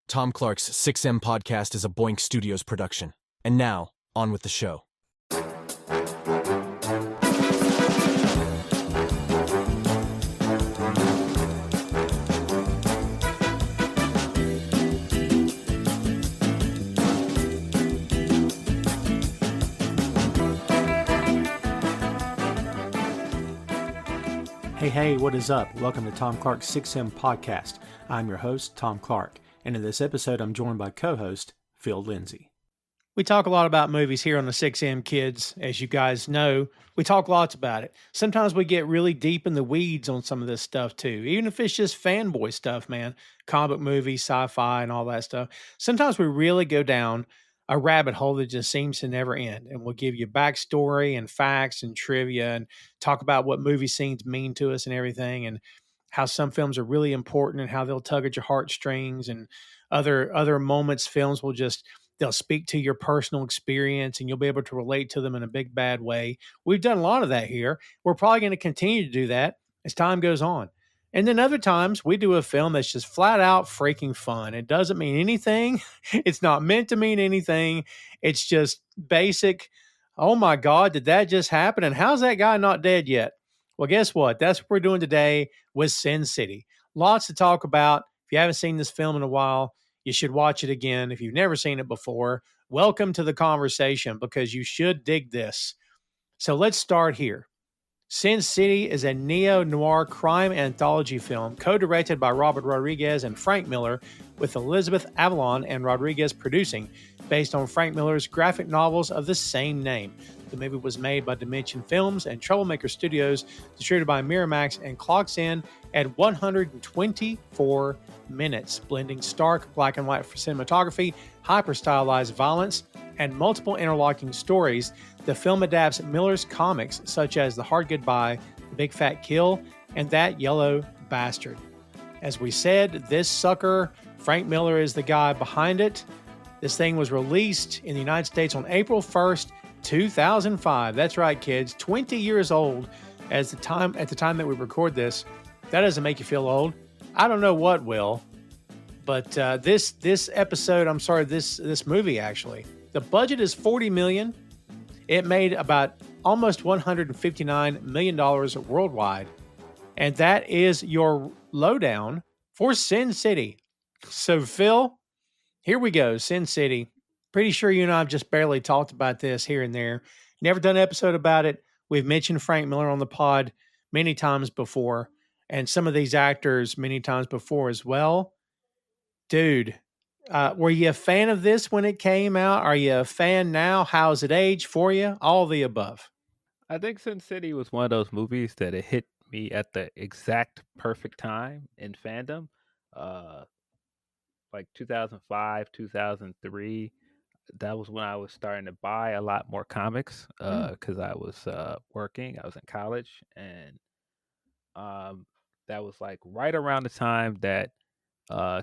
Tom Clark's 6M podcast is a Boink Studios production. And now, on with the show. Hey, what is up? Welcome to Tom Clark's 6M podcast. I'm your host, Tom Clark, and in this episode, I'm joined by co-host Phil Lindsey. We talk a lot about movies here on the 6M Kids. As you guys know, we talk lots about it. Sometimes we get really deep in the weeds on some of this stuff too, even if it's just fanboy stuff, man. Comic movies, sci-fi, and all that stuff. Sometimes we really go down a rabbit hole that just seems to never end. And we'll give you backstory and facts and trivia and talk about what movie scenes mean to us and everything, and how some films are really important and how they'll tug at your heartstrings, and other moments films will just they'll speak to your personal experience and you'll be able to relate to them in a big bad way. We've done a lot of that here. We're probably going to continue to do that as time goes on. And then other times we do a film that's just flat out freaking fun. It doesn't mean anything. It's not meant to mean anything. It's just basic. Oh my God, did that just happen? And how's that guy not dead yet? Well, guess what? That's what we're doing today with Sin City. Lots to talk about. If you haven't seen this film in a while, you should watch it again. If you've never seen it before, welcome to the conversation because you should dig this. So let's start here. Sin City is a neo-noir crime anthology film co-directed by Robert Rodriguez and Frank Miller, with Elizabeth Avalon and Rodriguez producing, based on Frank Miller's graphic novels of the same name. The movie was made by Dimension Films and Troublemaker Studios, distributed by Miramax, and clocks in at 124 minutes, blending stark black and white cinematography, hyper-stylized violence, and multiple interlocking stories. The film adapts Miller's comics such as The Hard Goodbye, The Big Fat Kill, and That Yellow Bastard. As we said, this sucker, Frank Miller, is the guy behind it. This thing was released in the United States on April 1st, 2005. That's right, kids. 20 years old at the time that we record this. That doesn't make you feel old. I don't know what will. But this movie actually, the budget is $40 million. It made about almost $159 million worldwide. And that is your lowdown for Sin City. So, Phil, here we go. Sin City. Pretty sure you and I have just barely talked about this here and there. Never done an episode about it. We've mentioned Frank Miller on the pod many times before, and some of these actors many times before as well. Dude, were you a fan of this when it came out? Are you a fan now? How's it aged for you? All the above. I think Sin City was one of those movies that it hit me at the exact perfect time in fandom. Uh, like 2005, 2003. That was when I was starting to buy a lot more comics because I was working. I was in college, and that was like right around the time that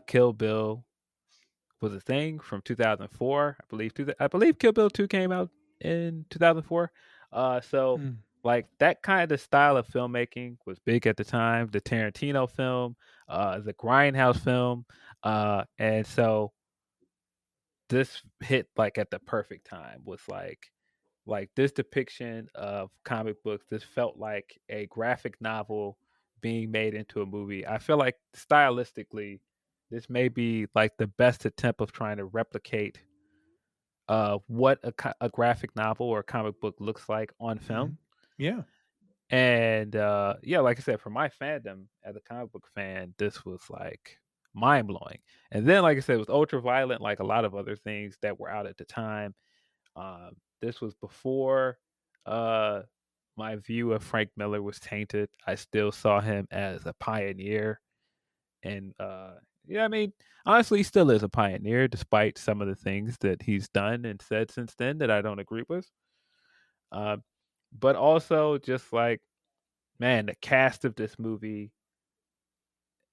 Kill Bill was a thing from 2004. I believe Kill Bill 2 came out in 2004. So like that kind of style of filmmaking was big at the time. The Tarantino film, the Grindhouse film, and so this hit like at the perfect time. Was like this depiction of comic books. This felt like a graphic novel being made into a movie. I feel like stylistically, this may be like the best attempt of trying to replicate what a graphic novel or a comic book looks like on film. Yeah. And yeah, like I said, for my fandom as a comic book fan, this was like mind blowing. And then, like I said, it was ultra violent, like a lot of other things that were out at the time. This was before uh, my view of Frank Miller was tainted. I still saw him as a pioneer, and yeah, I mean, honestly, he still is a pioneer, despite some of the things that he's done and said since then that I don't agree with. Uh, but also, just like, man, the cast of this movie,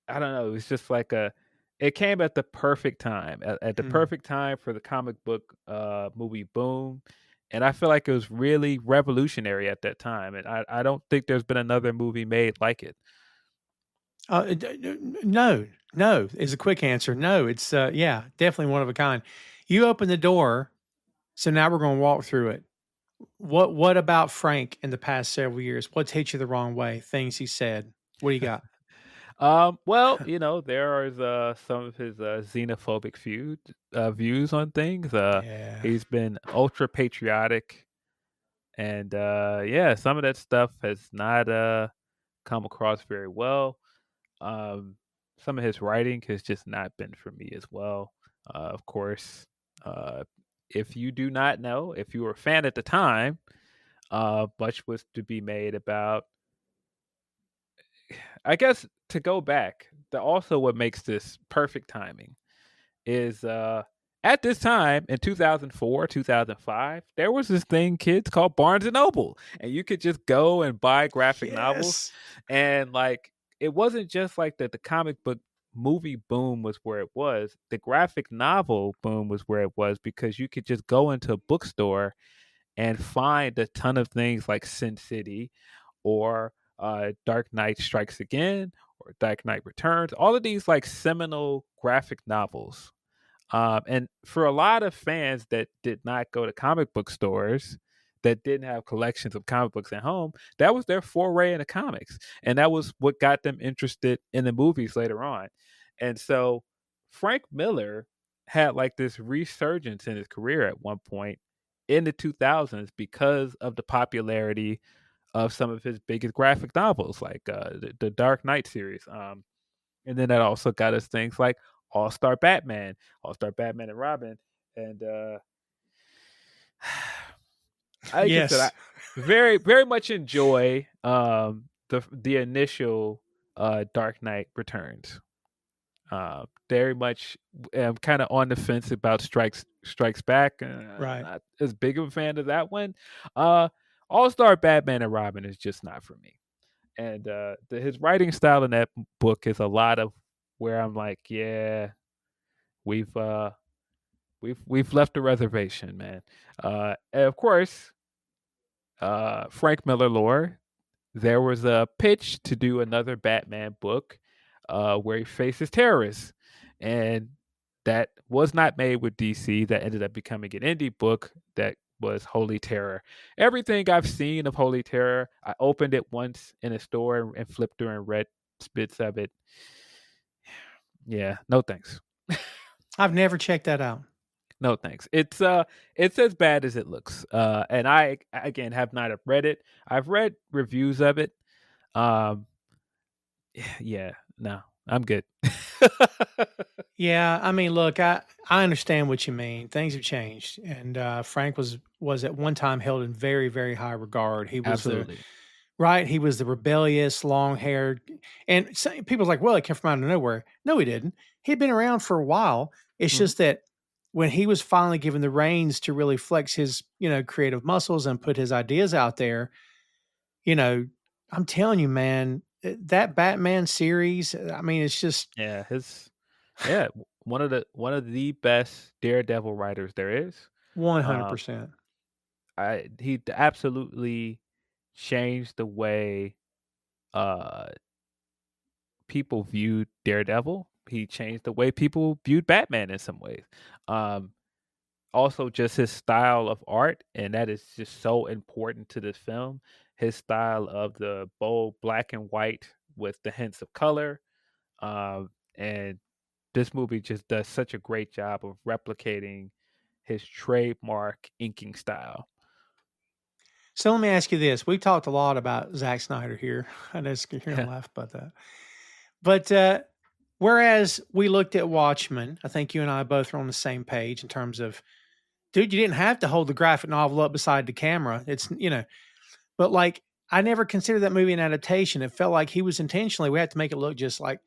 I don't know, it was just like it came at the perfect time, at the perfect time for the comic book movie boom. And I feel like it was really revolutionary at that time. And I don't think there's been another movie made like it. No, No, is a quick answer. No, it's yeah, definitely one of a kind. You open the door, so now we're going to walk through it. What about Frank in the past several years? What's hit you the wrong way? Things he said. What do you got? Well, there is some of his xenophobic views on things. Yeah. He's been ultra patriotic, and yeah, some of that stuff has not come across very well. Um, some of his writing has just not been for me as well. Of course, uh, if you do not know, if you were a fan at the time, much was to be made about. I guess to go back, also what makes this perfect timing is at this time in 2004, 2005, there was this thing, kids, called Barnes and Noble, and you could just go and buy graphic novels, Yes. and like it wasn't just like that. The comic book movie boom was where it was. The graphic novel boom was where it was because you could just go into a bookstore and find a ton of things like Sin City or Dark Knight Strikes Again or Dark Knight Returns. All of these like seminal graphic novels. And for a lot of fans that did not go to comic book stores, that didn't have collections of comic books at home, that was their foray into comics. And that was what got them interested in the movies later on. And so Frank Miller had like this resurgence in his career at one point in the 2000s because of the popularity of some of his biggest graphic novels, like the Dark Knight series. And then that also got us things like All Star Batman and Robin, and like I said, I Yes. very very much enjoy the initial Dark Knight Returns. Very much am kind of on the fence about Strikes Back. Right. Not as big of a fan of that one. Uh, All Star Batman and Robin is just not for me. And his writing style in that book is a lot of where I'm like, yeah, we've uh, we've left the reservation, man. And of course, Frank Miller lore. There was a pitch to do another Batman book where he faces terrorists, and that was not made with DC. That ended up becoming an indie book that was Holy Terror. Everything I've seen of Holy Terror, I opened it once in a store and flipped through and read bits of it. Yeah, no thanks. I've never checked that out. No thanks. It's as bad as it looks. And I again have not read it. I've read reviews of it. Um yeah, no. I'm good. Yeah, I mean, look, I understand what you mean. Things have changed, and Frank was at one time held in very very high regard. He was the Absolutely. right. He was the rebellious, long haired, and people's like, well, he came from out of nowhere. No, he didn't. He'd been around for a while. It's Mhm. just that when he was finally given the reins to really flex his creative muscles and put his ideas out there, you know, I'm telling you, man, that Batman series. I mean, it's just Yeah, one of the best Daredevil writers there is. one hundred Um percent. he absolutely changed the way uh people viewed Daredevil. He changed the way people viewed Batman in some ways. Um Also just his style of art, and that is just so important to this film. His style of the bold black and white with the hints of color. And this movie just does such a great job of replicating his trademark inking style. So let me ask you this: we talked a lot about Zack Snyder here. I know you're gonna Yeah, laugh about that, but whereas we looked at Watchmen, I think you and I both are on the same page in terms of, dude, you didn't have to hold the graphic novel up beside the camera. It's but like I never considered that movie an adaptation. It felt like he was intentionally. We had to make it look just like.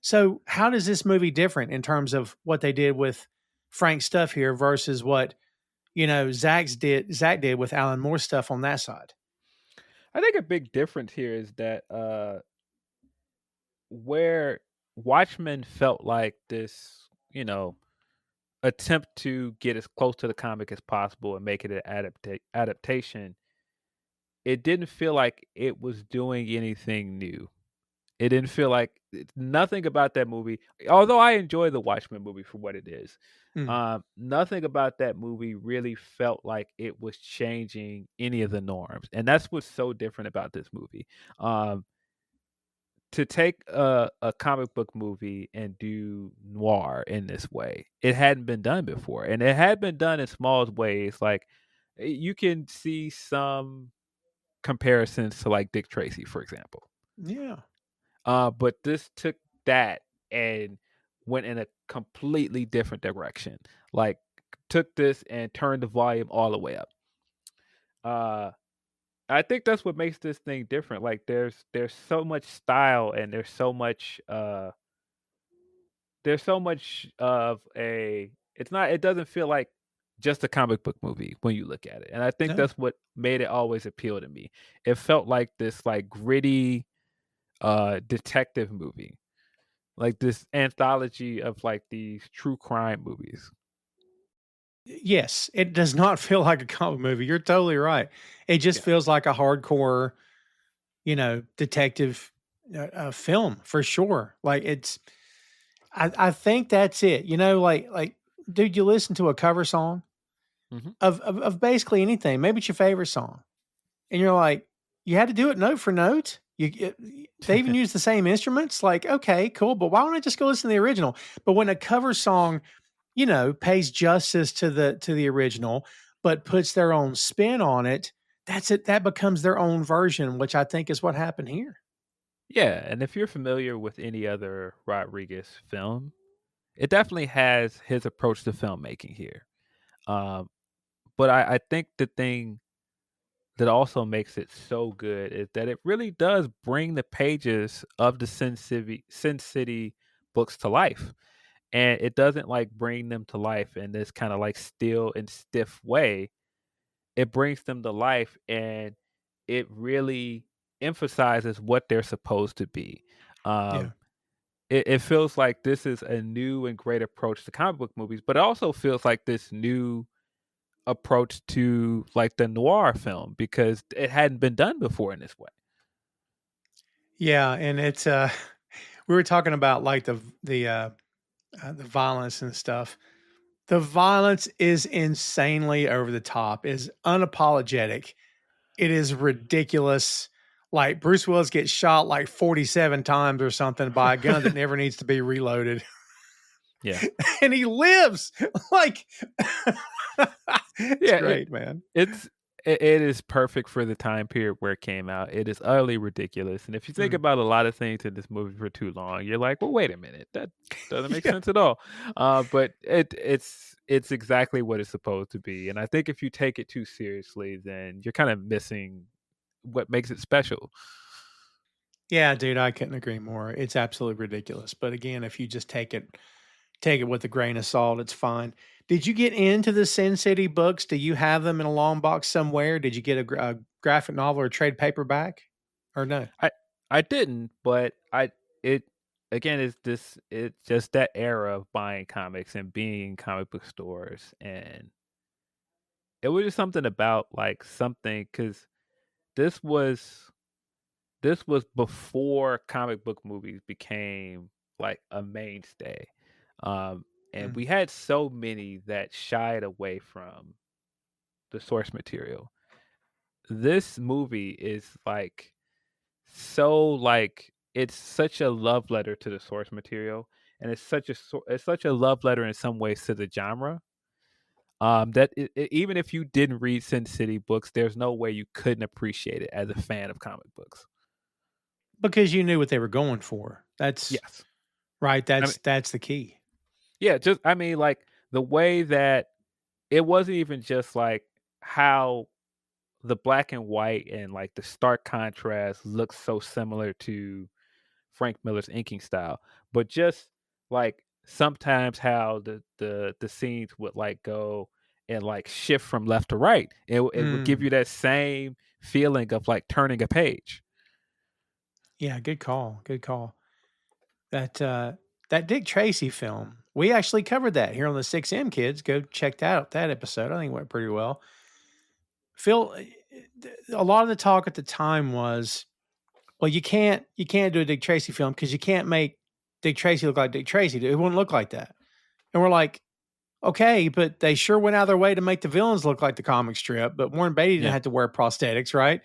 So how does this movie different in terms of what they did with Frank's stuff here versus what Zach did with Alan Moore's stuff on that side? I think a big difference here is that where Watchmen felt like this, attempt to get as close to the comic as possible and make it an adaptation, it didn't feel like it was doing anything new. It didn't feel like nothing about that movie. Although I enjoy the Watchmen movie for what it is, Mm. nothing about that movie really felt like it was changing any of the norms, and that's what's so different about this movie. Um, to take a comic book movie and do noir in this way, it hadn't been done before, and it had been done in small ways. Like you can see some comparisons to like Dick Tracy, for example. Yeah. But this took that and went in a completely different direction. Like took this and turned the volume all the way up. Uh I think that's what makes this thing different. Like there's so much style and there's so much of a it doesn't feel like just a comic book movie when you look at it. And I think No. that's what made it always appeal to me. It felt like this like gritty detective movie. Like this anthology of like these true crime movies. Yes, it does not feel like a comic movie. You're totally right. It just Yeah. feels like a hardcore, detective film for sure. Like I think that's it. Dude, you listen to a cover song Mhm. of basically anything. Maybe it's your favorite song, and you're like, you had to do it note for note. They even use the same instruments. Like, okay, cool, but why don't I just go listen to the original? But when a cover song, pays justice to the original, but puts their own spin on it, that's it. That becomes their own version, which I think is what happened here. Yeah, and if you're familiar with any other Rodriguez film, it definitely has his approach to filmmaking here. Um, but I think the thing that also makes it so good is that it really does bring the pages of the Sin City books to life. And it doesn't like bring them to life in this kind of like still and stiff way. It brings them to life and it really emphasizes what they're supposed to be. Yeah. Um, it feels like this is a new and great approach to comic book movies, but it also feels like this new approach to like the noir film because it hadn't been done before in this way. Yeah, and it's we were talking about like the violence and stuff. The violence is insanely over the top, is unapologetic. It is ridiculous. Like Bruce Willis gets shot like 47 times or something by a gun that never needs to be reloaded. Yeah. And he lives. Like it's Yeah, great, man. it's it is perfect for the time period where it came out. It is utterly ridiculous, and if you think Mm. about a lot of things in this movie for too long, you're like, "Well, wait a minute, that doesn't make Yeah. sense at all." But it's exactly what it's supposed to be, and I think if you take it too seriously, then you're kind of missing what makes it special. Yeah, dude, I couldn't agree more. It's absolutely ridiculous. But again, if you just take it with a grain of salt, it's fine. Did you get into the Sin City books? Do you have them in a long box somewhere? Did you get a graphic novel or trade paperback? Or no? I I didn't, but I it again it's just that era of buying comics and being in comic book stores and it was just something about like something because this was this was before comic book movies became like a mainstay. Um and Mm, we had so many that shied away from the source material. This movie is like so like it's such a love letter to the source material and it's such a love letter in some ways to the genre that even if you didn't read Sin City books there's no way you couldn't appreciate it as a fan of comic books. because you knew what they were going for. That's Yes. right. I mean, That's the key. yeah, just I mean like the way that it wasn't even just like how the black and white and like the stark contrast looks so similar to Frank Miller's inking style, but just like sometimes how the scenes would like go and like shift from left to right. It would give Mm, you that same feeling of like turning a page. yeah, good call. Good call. That that Dick Tracy film, we actually covered that here on the 6M kids. Go check that episode. I think it went pretty well. Phil, a lot of the talk at the time was well, you can't do a Dick Tracy film because you can't make Dick Tracy look like Dick Tracy. It wouldn't look like that. And we're like, okay, but they sure went out of their way to make the villains look like the comic strip. But Warren Beatty didn't Yeah. have to wear prosthetics, right?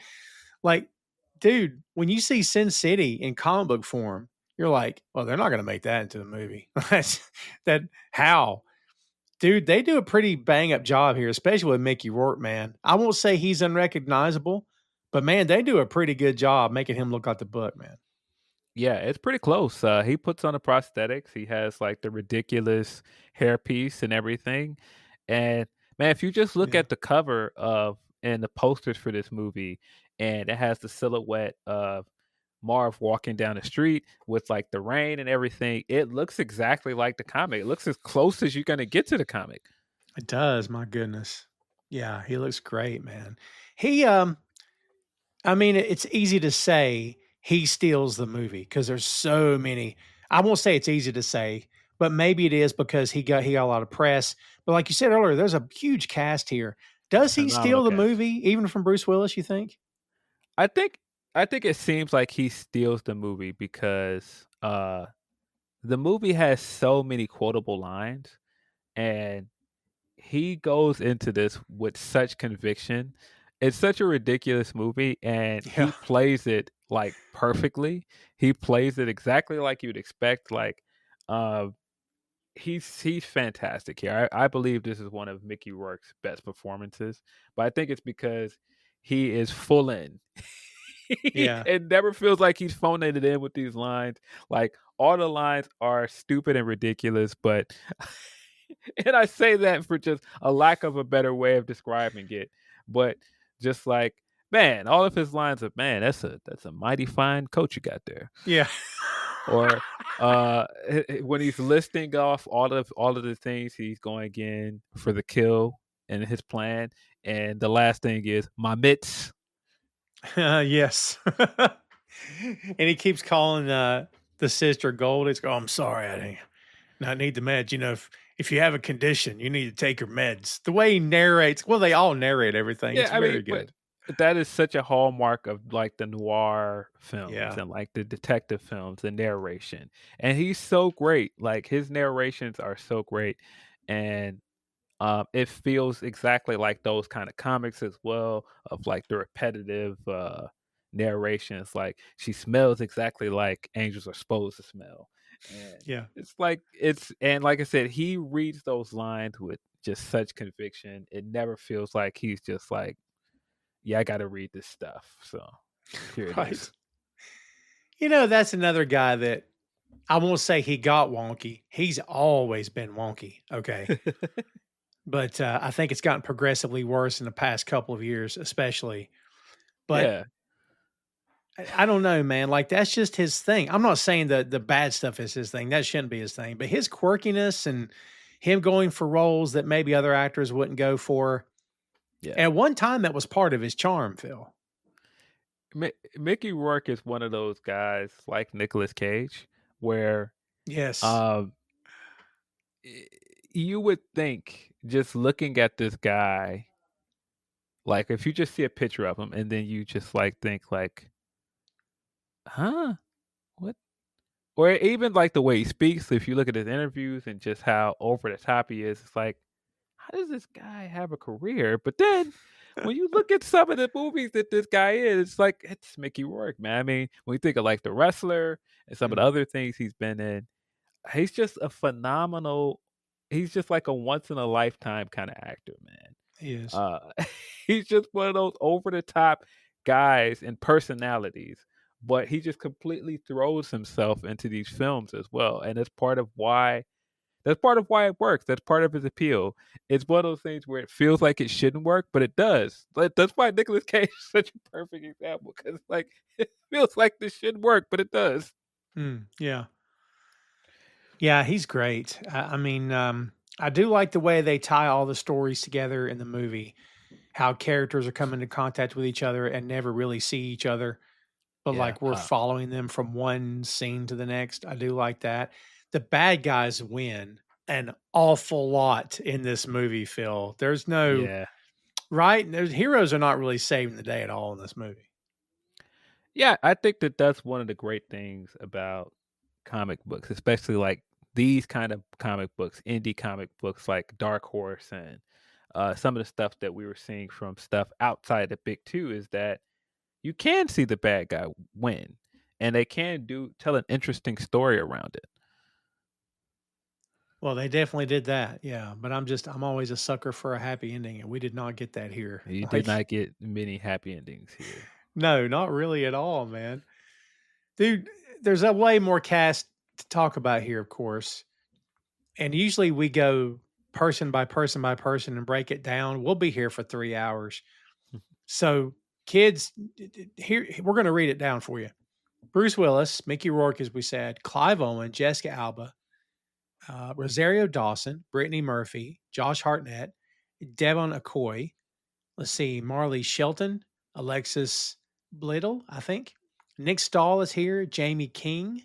Like, dude, when you see Sin City in comic book form, you're like, well, they're not going to make that into a movie. That how, dude? They do a pretty bang up job here, especially with Mickey Rourke. Man, I won't say he's unrecognizable, but man, they do a pretty good job making him look like the book, man. Yeah, it's pretty close. He puts on the prosthetics. He has like the ridiculous hairpiece and everything. And man, if you just look Yeah, at the cover of and the posters for this movie, and it has the silhouette of Marv walking down the street with like the rain and everything, it looks exactly like the comic. It looks as close as you're gonna get to the comic. it does. My goodness. Yeah, he looks great, man. He I mean, it's easy to say he steals the movie because there's so many. I won't say it's easy to say, but maybe it is because he got a lot of press. But like you said earlier, there's a huge cast here. Does he Phenomenal steal the cast. movie even from Bruce Willis, you think? I think I think it seems like he steals the movie because the movie has so many quotable lines, and he goes into this with such conviction. It's such a ridiculous movie, and Yeah. he plays it like perfectly. He plays it exactly like you'd expect. Like, uh, he's fantastic here. I believe this is one of Mickey Rourke's best performances, but I think it's because he is full in. Yeah. It never feels like he's phoning it in with these lines. Like all the lines are stupid and ridiculous, but and I say that for just a lack of a better way of describing it. But just like, man, all of his lines of man, that's a mighty fine coat you got there. Yeah. Or when he's listing off all of the things he's going in for the kill and his plan, and the last thing is my mitts. Yes. And he keeps calling the sister Gold. It's oh, I'm sorry, I didn't not need the meds. If you have a condition, you need to take your meds. The way he narrates, well, they all narrate everything. Yeah, It's I mean, very but good. that is such a hallmark of like the noir films Yeah. and like the detective films, the narration. And he's so great. Like his narrations are so great. And it feels exactly like those kind of comics as well, of like the repetitive narrations. Like she smells exactly like angels are supposed to smell. And Yeah. it's like and like I said, he reads those lines with just such conviction. It never feels like he's just like, yeah, I got to read this stuff. So here it is. Right. That's another guy that I won't say he got wonky. He's always been wonky. Okay. But I think it's gotten progressively worse in the past couple of years, especially. But Yeah. I don't know, man. Like that's just his thing. I'm not saying that the bad stuff is his thing. That shouldn't be his thing. But his quirkiness and him going for roles that maybe other actors wouldn't go for. Yeah. At one time, that was part of his charm, Phil. Mickey Rourke is one of those guys like Nicolas Cage where Yes. um y- you would think just looking at this guy, like if you just see a picture of him and then you just like think like, huh? What? Or even like the way he speaks, if you look at his interviews and just how over the top he is, it's like, how does this guy have a career? But then when you look at some of the movies that this guy is, it's like it's Mickey Rourke, man. I mean, when you think of like The Wrestler and some of the Mm, other things he's been in, he's just a phenomenal. He's just like a once in a lifetime kind of actor, man. he is. Uh, he's just one of those over the top guys and personalities, but he just completely throws himself into these films as well, and that's part of why it works. That's part of his appeal. It's one of those things where it feels like it shouldn't work, but it does. Like, that's why Nicolas Cage is such a perfect example because like it feels like this shouldn't work, but it does. Yeah. Yeah, he's great. I mean, I do like the way they tie all the stories together in the movie, how characters are coming into contact with each other and never really see each other, but Yeah. like we're following them from one scene to the next. I do like that. The bad guys win an awful lot in this movie, Phil. There's no Yeah. right. There's heroes are not really saving the day at all in this movie. Yeah, I think that that's one of the great things about comic books, especially like these kind of comic books, indie comic books like Dark Horse and some of the stuff that we were seeing from stuff outside the big two is that you can see the bad guy win, and they can do tell an interesting story around it. Well, they definitely did that, yeah, but I'm always a sucker for a happy ending, and we did not get that here. You did Like, not get many happy endings here. no, not really at all, man. Dude, there's a way more cast to talk about here, of course, and usually we go person by person by person and break it down. We'll be here for 3 hours. So, kids, here we're gonna read it down for you. Bruce Willis, Mickey Rourke, as we said, Clive Owen, Jessica Alba, Rosario Dawson, Brittany Murphy, Josh Hartnett, Devon Aoki. Let's see, Marley Shelton, Alexis Bledel, I think. Nick Stahl is here. Jamie King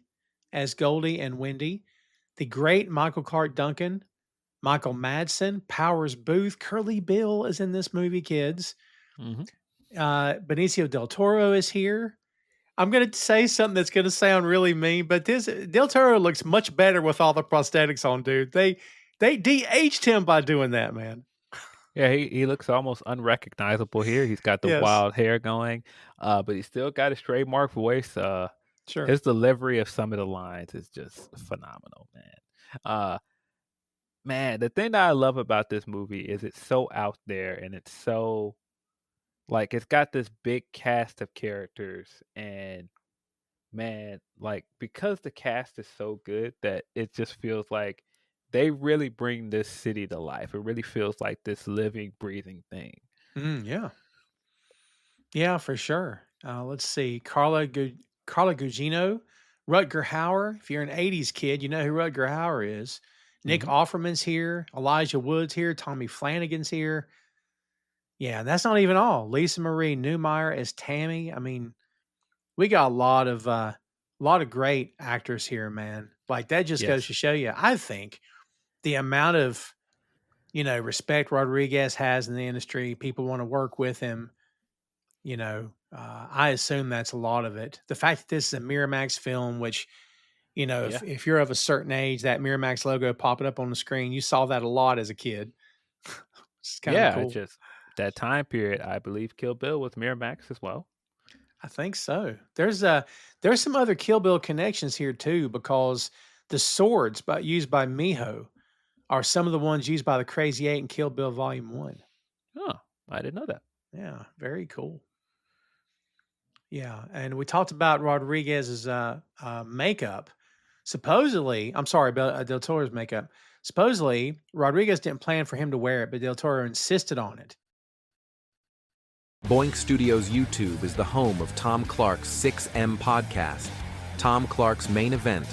as Goldie and Wendy. The great Michael Clark Duncan, Michael Madsen, Powers Booth, Curly Bill is in this movie, kids. Hmm. Benicio del Toro is here. I'm going to say something that's going to sound really mean, but this Del Toro looks much better with all the prosthetics on, dude. They de-aged him by doing that, man. Yeah, he looks almost unrecognizable here. He's got the Yes, wild hair going, but he's still got his trademark voice. sure. His delivery of some of the lines is just phenomenal, man. Uh, man, the thing that I love about this movie is it's so out there and it's so like it's got this big cast of characters and man, like because the cast is so good that it just feels like they really bring this city to life. It really feels like this living, breathing thing. Yeah. Yeah, for sure. Let's see. Carla Gugino, Rutger Hauer. If you're an 80s kid, you know who Rutger Hauer is. Nick Hmm. Offerman's here. Elijah Wood's here. Tommy Flanagan's here. Yeah, and that's not even all. Lisa Marie Newmeyer as Tammy. I mean, we got a lot of great actors here, man. Like that just goes Yes. to show you, I think, the amount of, respect Rodriguez has in the industry. People want to work with him. I assume that's a lot of it. The fact that this is a Miramax film, which, Yeah. if you're of a certain age, that Miramax logo popping up on the screen, you saw that a lot as a kid. It's kind of Yeah. It's cool. just that time period. I believe Kill Bill was Miramax as well. I think so. There's some other Kill Bill connections here too, because the swords used by Miho are some of the ones used by the Crazy Eight in Kill Bill Volume One. Oh, I didn't know that. Yeah, very cool. Yeah, and we talked about Rodriguez's makeup. Supposedly, I'm sorry, about Del Toro's makeup. Supposedly, Rodriguez didn't plan for him to wear it, but Del Toro insisted on it. Boink Studios YouTube is the home of Tom Clark's 6M podcast. Tom Clark's Main Event,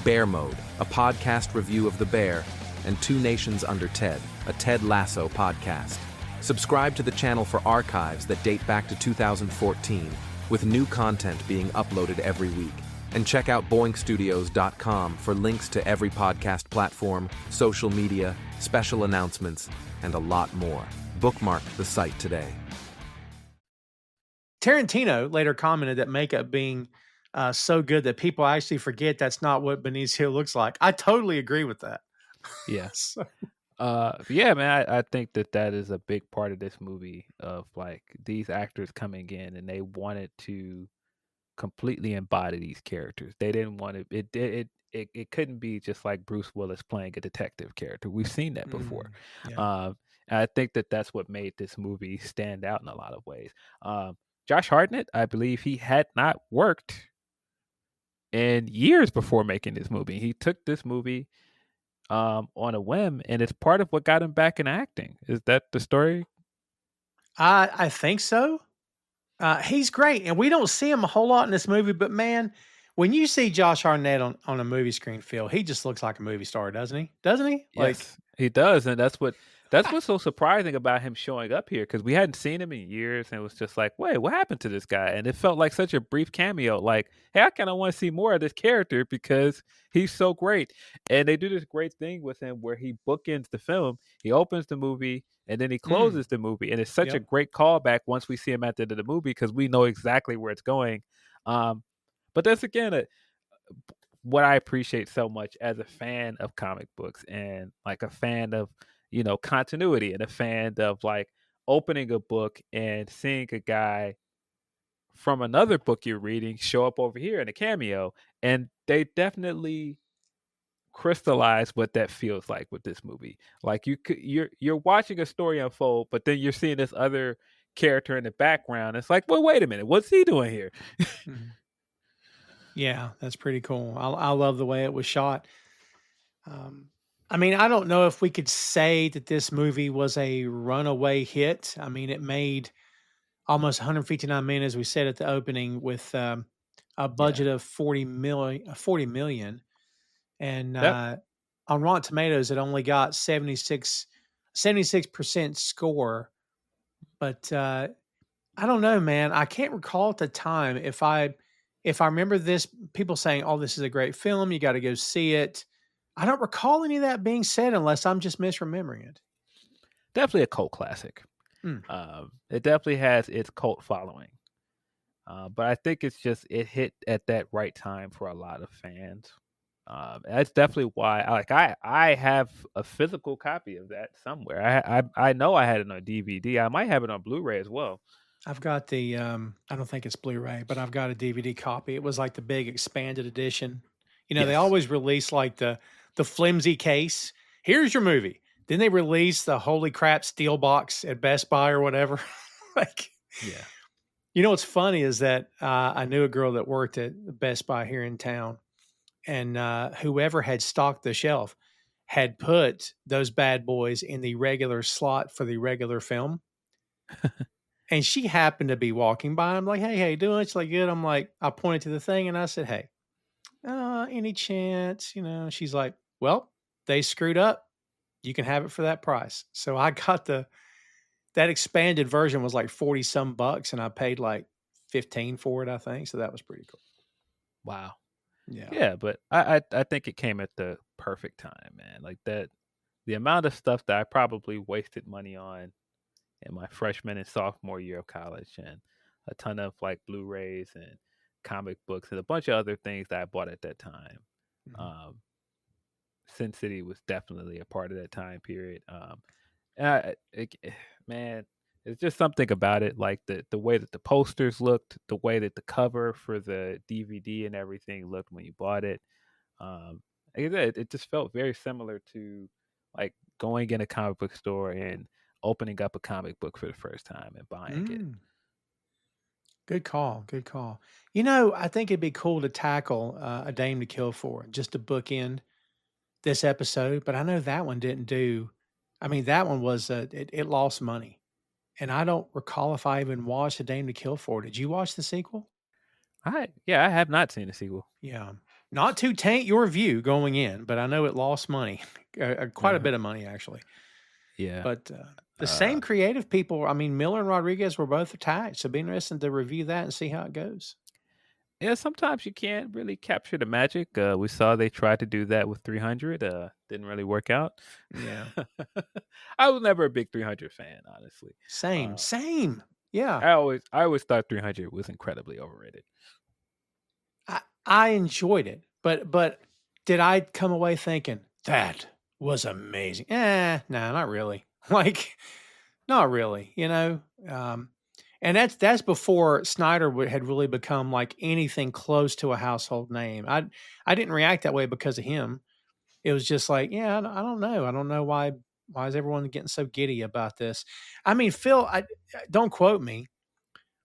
Bear Mode, a podcast review of The Bear, and Two Nations Under Ted, a Ted Lasso podcast. Subscribe to the channel for archives that date back to 2014, with new content being uploaded every week. And check out boinkstudios.com for links to every podcast platform, social media, special announcements, and a lot more. Bookmark the site today. Tarantino later commented that makeup being so good that people actually forget that's not what Benicio looks like. I totally agree with that. Yeah. So, Yeah, man, I think that that is a big part of this movie of like these actors coming in and they wanted to completely embody these characters. They didn't want to. It couldn't be just like Bruce Willis playing a detective character. We've seen that before. yeah. And I think that that's what made this movie stand out in a lot of ways. Josh Hartnett, I believe he had not worked in years before making this movie. He took this movie on a whim, and it's part of what got him back in acting. Is that the story? I think so. He's great, and we don't see him a whole lot in this movie. But man, when you see Josh Hartnett on a movie screen, Phil, he just looks like a movie star, doesn't he? Doesn't he? Like, Yes, he does, and that's what's so surprising about him showing up here because we hadn't seen him in years, and it was just like, wait, what happened to this guy? And it felt like such a brief cameo. Like, hey, I kind of want to see more of this character because he's so great. And they do this great thing with him where he bookends the film. He opens the movie and then he mm, closes the movie, and it's such a yep. great callback once we see him at the end of the movie because we know exactly where it's going. But that's again what I appreciate so much as a fan of comic books and like a fan of, continuity and a fan of like opening a book and seeing a guy from another book you're reading show up over here in a cameo. And they definitely crystallize what that feels like with this movie. Like you're watching a story unfold, but then you're seeing this other character in the background. It's like, well, wait a minute, what's he doing here? Mhm. Yeah, that's pretty cool. I love the way it was shot. Um, I mean, I don't know if we could say that this movie was a runaway hit. I mean, it made almost 159 million, as we said at the opening, with a Yeah. budget of 40 million. And Yep. on Rotten Tomatoes, it only got 76% score. But I don't know, man. I can't recall at the time if I remember this people saying, "Oh, this is a great film. You got to go see it." I don't recall any of that being said unless I'm just misremembering it. Definitely a cult classic. Hmm. It definitely has its cult following. But I think it's just it hit at that right time for a lot of fans. That's definitely why I have a physical copy of that somewhere. I know I had it on DVD. I might have it on Blu-ray as well. I've got the I don't think it's Blu-ray, but I've got a DVD copy. It was like the big expanded edition. They Yes. always release like the flimsy case. Here's your movie. Then they release the holy crap steel box at Best Buy or whatever. Like, Yeah. what's funny is that I knew a girl that worked at Best Buy here in town, and whoever had stocked the shelf had put those bad boys in the regular slot for the regular film. And she happened to be walking by. I'm like, "Hey, how you doing?" She's like, "Good." I'm like, I pointed to the thing and I said, "Hey, any chance?" She's like, "Well, they screwed up. You can have it for that price." So I got that expanded version was like 40 some bucks and I paid like 15 for it, I think. So that was pretty cool. Wow. Yeah. Yeah, but I think it came at the perfect time, man. Like that, the amount of stuff that I probably wasted money on in my freshman and sophomore year of college, and a ton of like Blu-rays and comic books and a bunch of other things that I bought at that time. Mhm. Um, Sin City was definitely a part of that time period. And man, it's just something about it, like the way that the posters looked, the way that the cover for the DVD and everything looked when you bought it. Um, like I said, it just felt very similar to like going in a comic book store and opening up a comic book for the first time and buying it. Mm. Good call. Good call. I think it'd be cool to tackle A Dame to Kill For, just to bookend this episode, but I know that one didn't do. I mean, that one was it lost money, and I don't recall if I even watched A Dame to Kill For. Did you watch the sequel? I have not seen a sequel. Yeah, not to taint your view going in, but I know it lost money, quite a Uh-huh. bit of money actually. Yeah. But the Uh, same creative people, I mean, Miller and Rodriguez were both attached, so it'd be interesting to review that and see how it goes. yeah, sometimes you can't really capture the magic. We saw they tried to do that with 300. Didn't really work out. Yeah, I was never a big 300 fan, honestly. same, Uh, same. Yeah, I always thought 300 was incredibly overrated. I enjoyed it, but did I come away thinking that was amazing? No, not really. Like, not really. And that's before Snyder had really become like anything close to a household name. I didn't react that way because of him. It was just like, yeah, I don't know. I don't know why is everyone getting so giddy about this? I mean, Phil, don't quote me,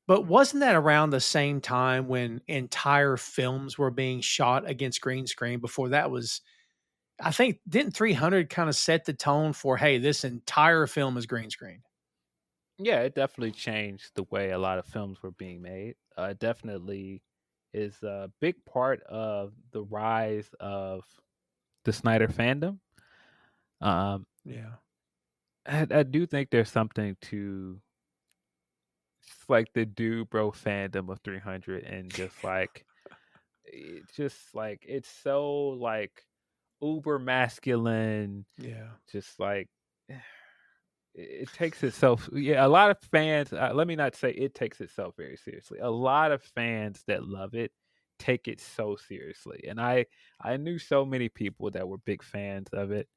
but wasn't that around the same time when entire films were being shot against green screen before that was I think didn't 300 kind of set the tone for, hey, this entire film is green screen? Yeah, it definitely changed the way a lot of films were being made. It definitely is a big part of the rise of the Snyder fandom. Um, Yeah. I do think there's something to like the dude bro fandom of 300 and just like it's just like it's so like uber masculine, Yeah. just like it takes itself, yeah, a lot of fans, let me not say it takes itself very seriously. A lot of fans that love it take it so seriously. And I knew so many people that were big fans of it,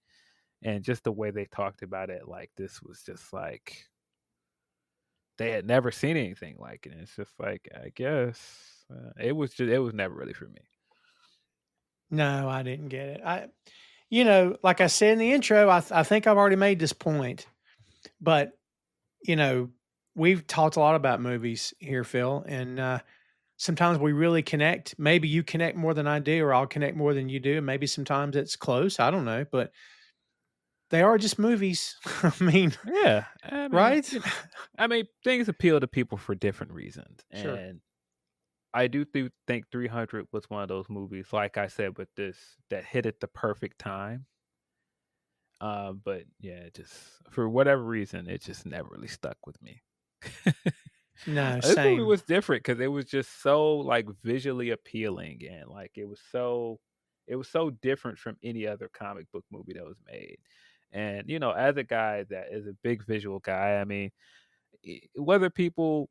and just the way they talked about it, like this was just like they had never seen anything like it. And it's just like, I guess it was never really for me. No, I didn't get it. Like I said in the intro, I think I've already made this point, but you know, we've talked a lot about movies here, Phil, and sometimes we really connect. Maybe you connect more than I do, or I'll connect more than you do. And maybe sometimes it's close. I don't know, but they are just movies. I mean, Yeah, right? I mean, things appeal to people for different reasons, Sure. and I do think 300 was one of those movies, like I said, with this that hit at the perfect time. But yeah, it just for whatever reason, it just never really stuck with me. No, This movie same. was different because it was just so like visually appealing, and like it was so different from any other comic book movie that was made. And as a guy that is a big visual guy, I mean, whether people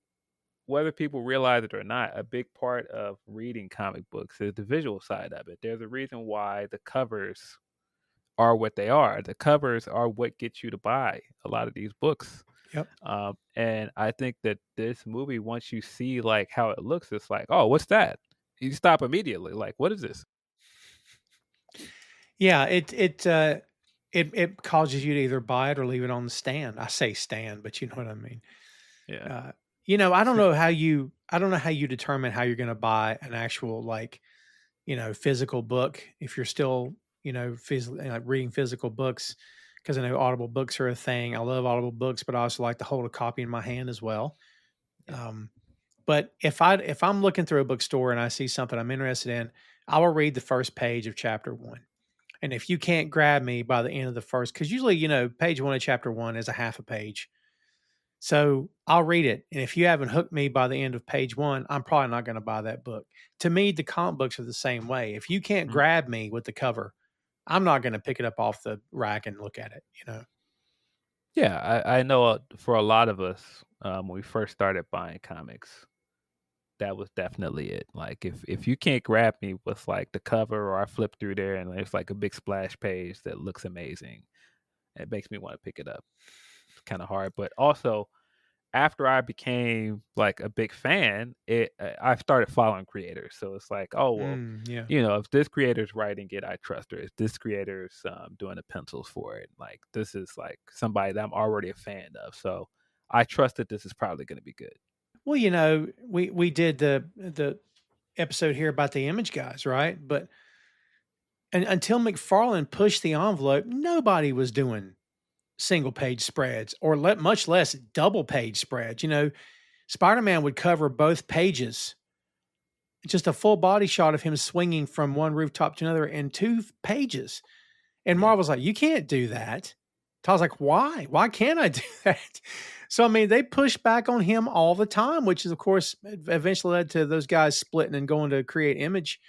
realize it or not, a big part of reading comic books is the visual side of it. There's a reason why the covers are what they are. The covers are what gets you to buy a lot of these books. Yep. And I think that this movie, once you see like how it looks, it's like, oh, what's that? You stop immediately. Like, what is this? Yeah, it causes you to either buy it or leave it on the stand. I say stand, but you know what I mean. Yeah. Uh, I don't know how you determine how you're going to buy an actual like physical book if you're still like reading physical books because I know Audible books are a thing. I love Audible books, but I also like to hold a copy in my hand as well. Yeah. Um, but if I'm looking through a bookstore and I see something I'm interested in, I will read the first page of chapter one. And if you can't grab me by the end of the first, because usually, page one of chapter one is a half a page. So I'll read it. And if you haven't hooked me by the end of page one, I'm probably not going to buy that book. To me, the comic books are the same way. If you can't Mhm. grab me with the cover, I'm not going to pick it up off the rack and look at it. Yeah, I know for a lot of us, when we first started buying comics, that was definitely it. Like if you can't grab me with like the cover, or I flip through there and there's like a big splash page that looks amazing, it makes me want to pick it up. It's kind of hard, but also after I became like a big fan, I started following creators. So it's like, oh well, Yeah. if this creator's writing it, I trust her. If this creator's doing the pencils for it, like this is like somebody that I'm already a fan of. So I trust that this is probably going to be good. Well, we did the episode here about the image guys, right? But and until McFarlane pushed the envelope, nobody was doing single page spreads or much less double page spreads. Spider-Man would cover both pages, just a full body shot of him swinging from one rooftop to another in two pages. And Yeah, Marvel's like, you can't do that. Todd's like, why? Why can't I do that? So, I mean, they push back on him all the time, which is, of course, eventually led to those guys splitting and going to create Image.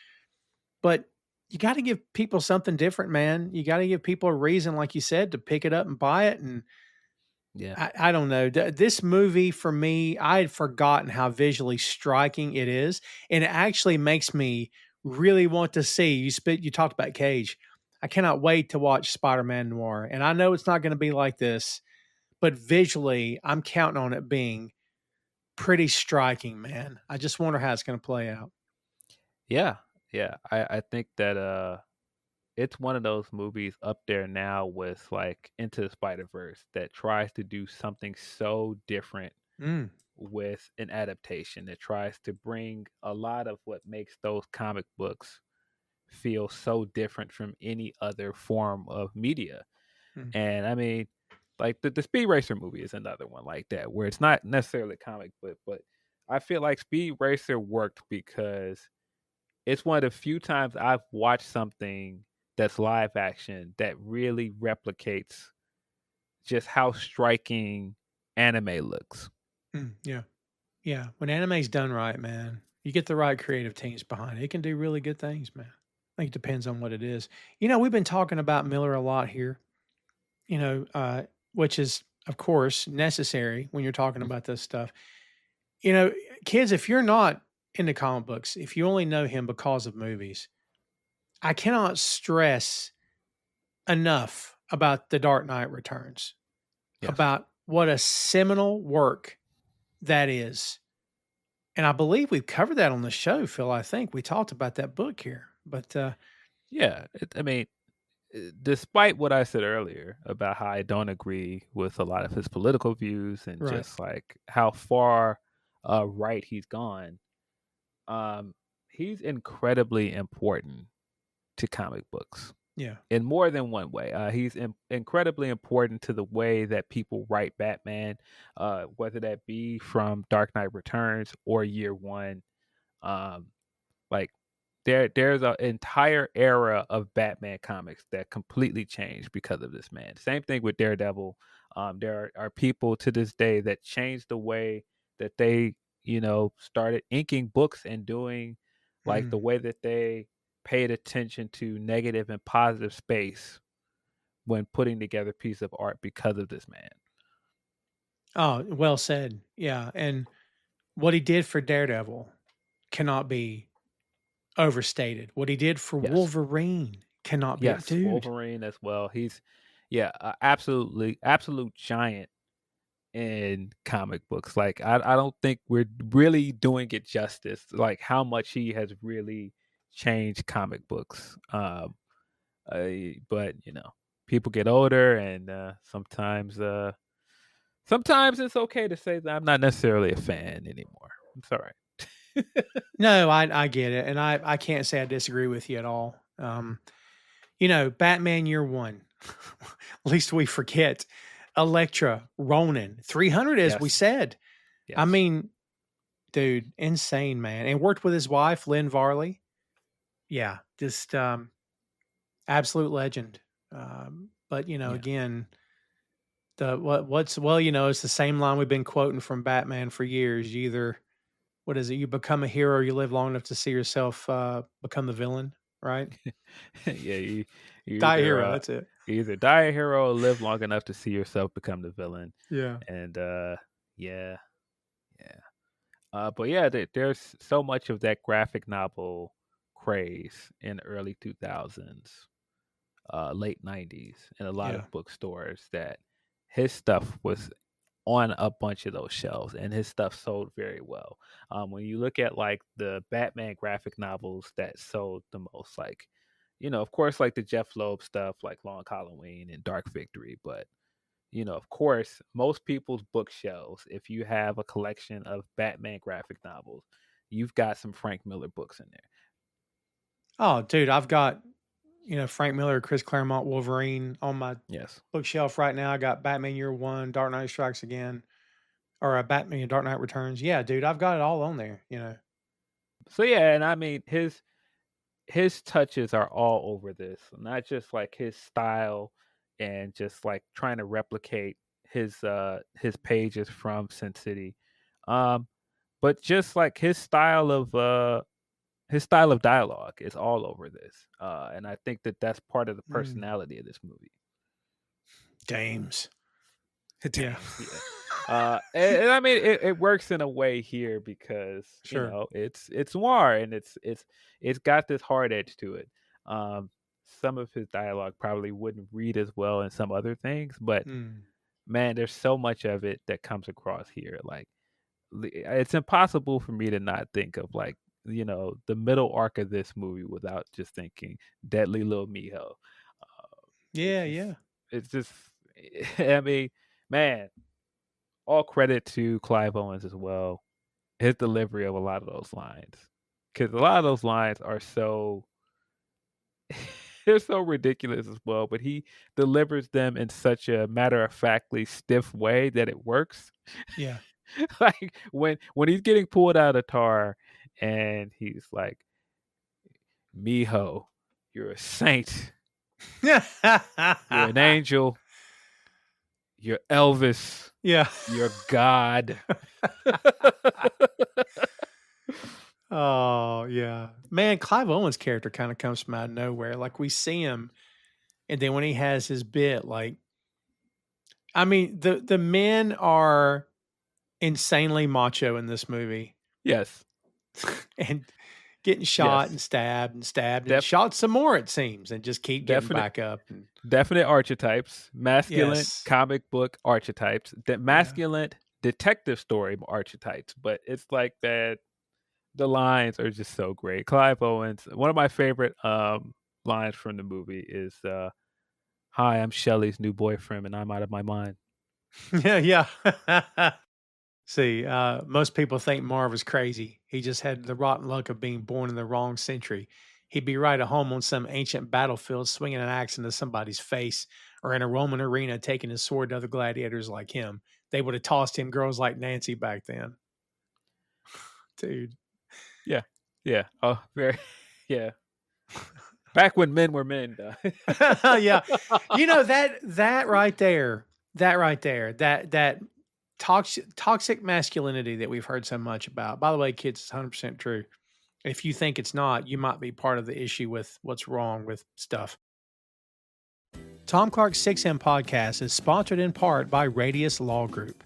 But you got to give people something different, man. You got to give people a reason, like you said, to pick it up and buy it. And yeah, I don't know. This movie for me, I had forgotten how visually striking it is, and it actually makes me really want to see. You talked about Cage. I cannot wait to watch Spider-Man Noir, and I know it's not going to be like this, but visually, I'm counting on it being pretty striking, man. I just wonder how it's going to play out. yeah, yeah. I think that it's one of those movies up there now with like Into the Spider Verse that tries to do something so different Mm, with an adaptation, that tries to bring a lot of what makes those comic books feel so different from any other form of media. mm, And I mean, like the Speed Racer movie is another one like that, where it's not necessarily a comic book, but I feel like Speed Racer worked because it's one of the few times I've watched something that's live action that really replicates just how striking anime looks. yeah. Yeah, when anime's done right, man, you get the right creative teams behind it. It can do really good things, man. I think it depends on what it is. We've been talking about Miller a lot here, you know, uh, which is of course, necessary when you're talking about this stuff. You know, kids, if you're not into comic books, if you only know him because of movies, I cannot stress enough about The Dark Knight Returns, Yes. about what a seminal work that is. And I believe we've covered that on the show, Phil. I think we talked about that book here. But Yeah. I mean, despite what I said earlier about how I don't agree with a lot of his political views and right. just like how far right he's gone, um, he's incredibly important to comic books Yeah. in more than one way. He's incredibly important to the way that people write Batman, whether that be from Dark Knight Returns or Year One. Um, like there's an entire era of Batman comics that completely changed because of this man. Same thing with Daredevil. There are people to this day that changed the way that they, started inking books and doing like the Mm. way that they paid attention to negative and positive space when putting together a piece of art because of this man. Oh, well said. Yeah. And what he did for Daredevil cannot be overstated. What he did for Yes. Wolverine cannot be, Yes, dude. Wolverine as well. He's yeah, absolutely absolute giant in comic books. Like I don't think we're really doing it justice. Like how much he has really changed comic books. But people get older, and sometimes it's okay to say that I'm not necessarily a fan anymore. It's all right. No, I get it. And I can't say I disagree with you at all. Batman Year One. Least we forget. Elektra, Ronin, 300, as we Yes, said. I yes, mean, dude, insane, man. And worked with his wife, Lynn Varley. Yeah, just absolute legend. But yeah. again, the what's well, it's the same line we've been quoting from Batman for years. You either what is it? You become a hero, or you live long enough to see yourself become the villain, right? Yeah, you Die a either hero. That's it. you either die a hero or live long enough to see yourself become the villain. Yeah. And yeah, yeah. But yeah, there's so much of that graphic novel craze in the early 2000s, late 90s, in a lot Yeah. of bookstores that his stuff was on a bunch of those shelves, and his stuff sold very well. When you look at like the Batman graphic novels that sold the most, like, of course, like the Jeff Loeb stuff, like Long Halloween and Dark Victory, but of course, most people's bookshelves, if you have a collection of Batman graphic novels, you've got some Frank Miller books in there. Oh, dude, I've got Frank Miller, Chris Claremont, Wolverine on my Yes. bookshelf right now. I got Batman Year One, Dark Knight Strikes Again, or Batman Dark Knight Returns. Yeah, dude, I've got it all on there. So yeah, and I mean his touches are all over this, not just like his style and just like trying to replicate his pages from Sin City. Um but just like his style of dialogue is all over this. And I think that that's part of the Mm, personality of this movie. Dames. Yeah. James, yeah. And I mean it works in a way here because Sure. it's noir and it's got this hard edge to it. Um, some of his dialogue probably wouldn't read as well in some other things, but Mm. man, there's so much of it that comes across here. Like it's impossible for me to not think of like the middle arc of this movie without just thinking Deadly Little Miho. Yeah, It's just yeah. it's just I mean, man, all credit to Clive Owens as well. His delivery of a lot of those lines, because a lot of those lines are so they're so ridiculous as well. But he delivers them in such a matter of factly stiff way that it works. Yeah. Like when he's getting pulled out of the tar, and he's like, "Miho, you're a saint. You're an angel. You're Elvis. Yeah. You're God." Oh, yeah. Man, Clive Owen's character kind of comes from out of nowhere. Like we see him, and then when he has his bit, like I mean, the men are insanely macho in this movie Yes, and getting shot yes, and stabbed and stabbed and Def- shot some more, it seems, and just keep getting definite, back up. And definite archetypes, masculine yes. comic book archetypes, that Yeah. masculine detective story archetypes. But it's like that. The lines are just so great. Clive Owens, one of my favorite lines from the movie is, "Hi, I'm Shelley's new boyfriend, and I'm out of my mind." Yeah, yeah. See, most people think Marv is crazy. He just had the rotten luck of being born in the wrong century. He'd be right at home on some ancient battlefield swinging an axe into somebody's face, or in a Roman arena taking his sword to other gladiators like him. They would have tossed him girls like Nancy back then. Dude. Yeah, yeah. Oh, very, yeah. Back when men were men, though. Yeah. You know, that right there, that toxic masculinity that we've heard so much about. By the way, kids, it's 100% true. If you think it's not, you might be part of the issue with what's wrong with stuff. Tom Clark's 6M podcast is sponsored in part by Radius Law Group.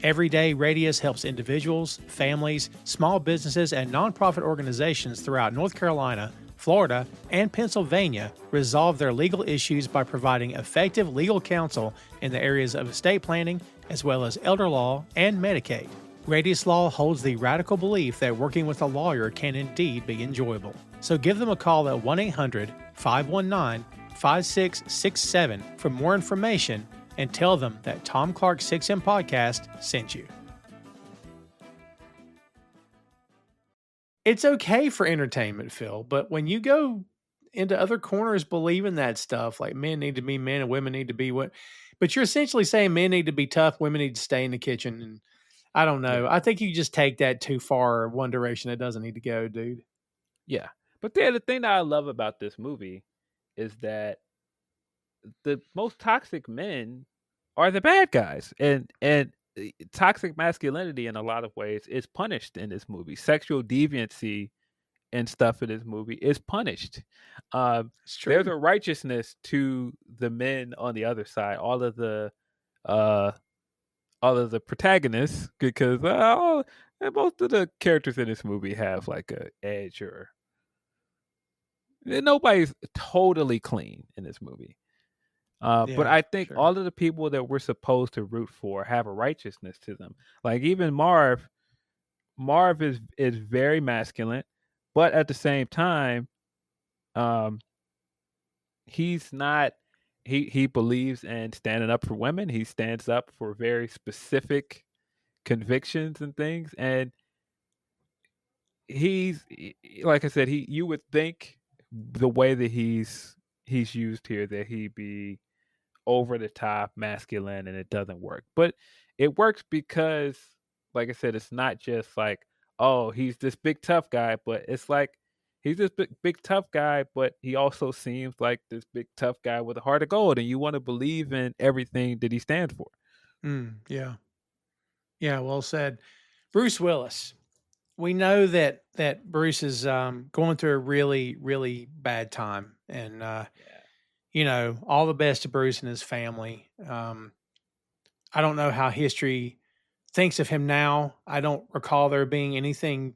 Every day, Radius helps individuals, families, small businesses, and nonprofit organizations throughout North Carolina, Florida, and Pennsylvania resolve their legal issues by providing effective legal counsel in the areas of estate planning, as well as elder law and Medicaid. Radius Law holds the radical belief that working with a lawyer can indeed be enjoyable. So give them a call at 1 800 519 5667 for more information and tell them that Tom Clark's 6M podcast sent you. It's okay for entertainment, Phil, but when you go into other corners believing that stuff, like men need to be men and women need to be what, but you're essentially saying men need to be tough, women need to stay in the kitchen. And I don't know. Yeah, I think you just take that too far one direction. It doesn't need to go, dude. yeah. But the thing that I love about this movie is that the most toxic men are the bad guys, and toxic masculinity in a lot of ways is punished in this movie. Sexual deviancy and stuff in this movie is punished. Um, It's there's true. a righteousness to the men on the other side. Uh, all of the protagonists, because most of the characters in this movie have like a edge, or nobody's totally clean in this movie. But Yeah, I for think sure. all of the people that we're supposed to root for have a righteousness to them. Like even Marv, Marv is very masculine, but at the same time, um, he's not. He believes in standing up for women. He stands up for very specific convictions and things, and like I said, he you would think the way that he's used here that he be over the top masculine, and it doesn't work. But it works because, like I said, it's not just like, oh, he's this big tough guy, but it's like he's this big tough guy, but he also seems like this big tough guy with a heart of gold, and you want to believe in everything that he stands for. Yeah. Yeah, well said. Bruce Willis. We know that Bruce is going through a really, really bad time. And Yeah. all the best to Bruce and his family. I don't know how history thinks of him now. I don't recall there being anything,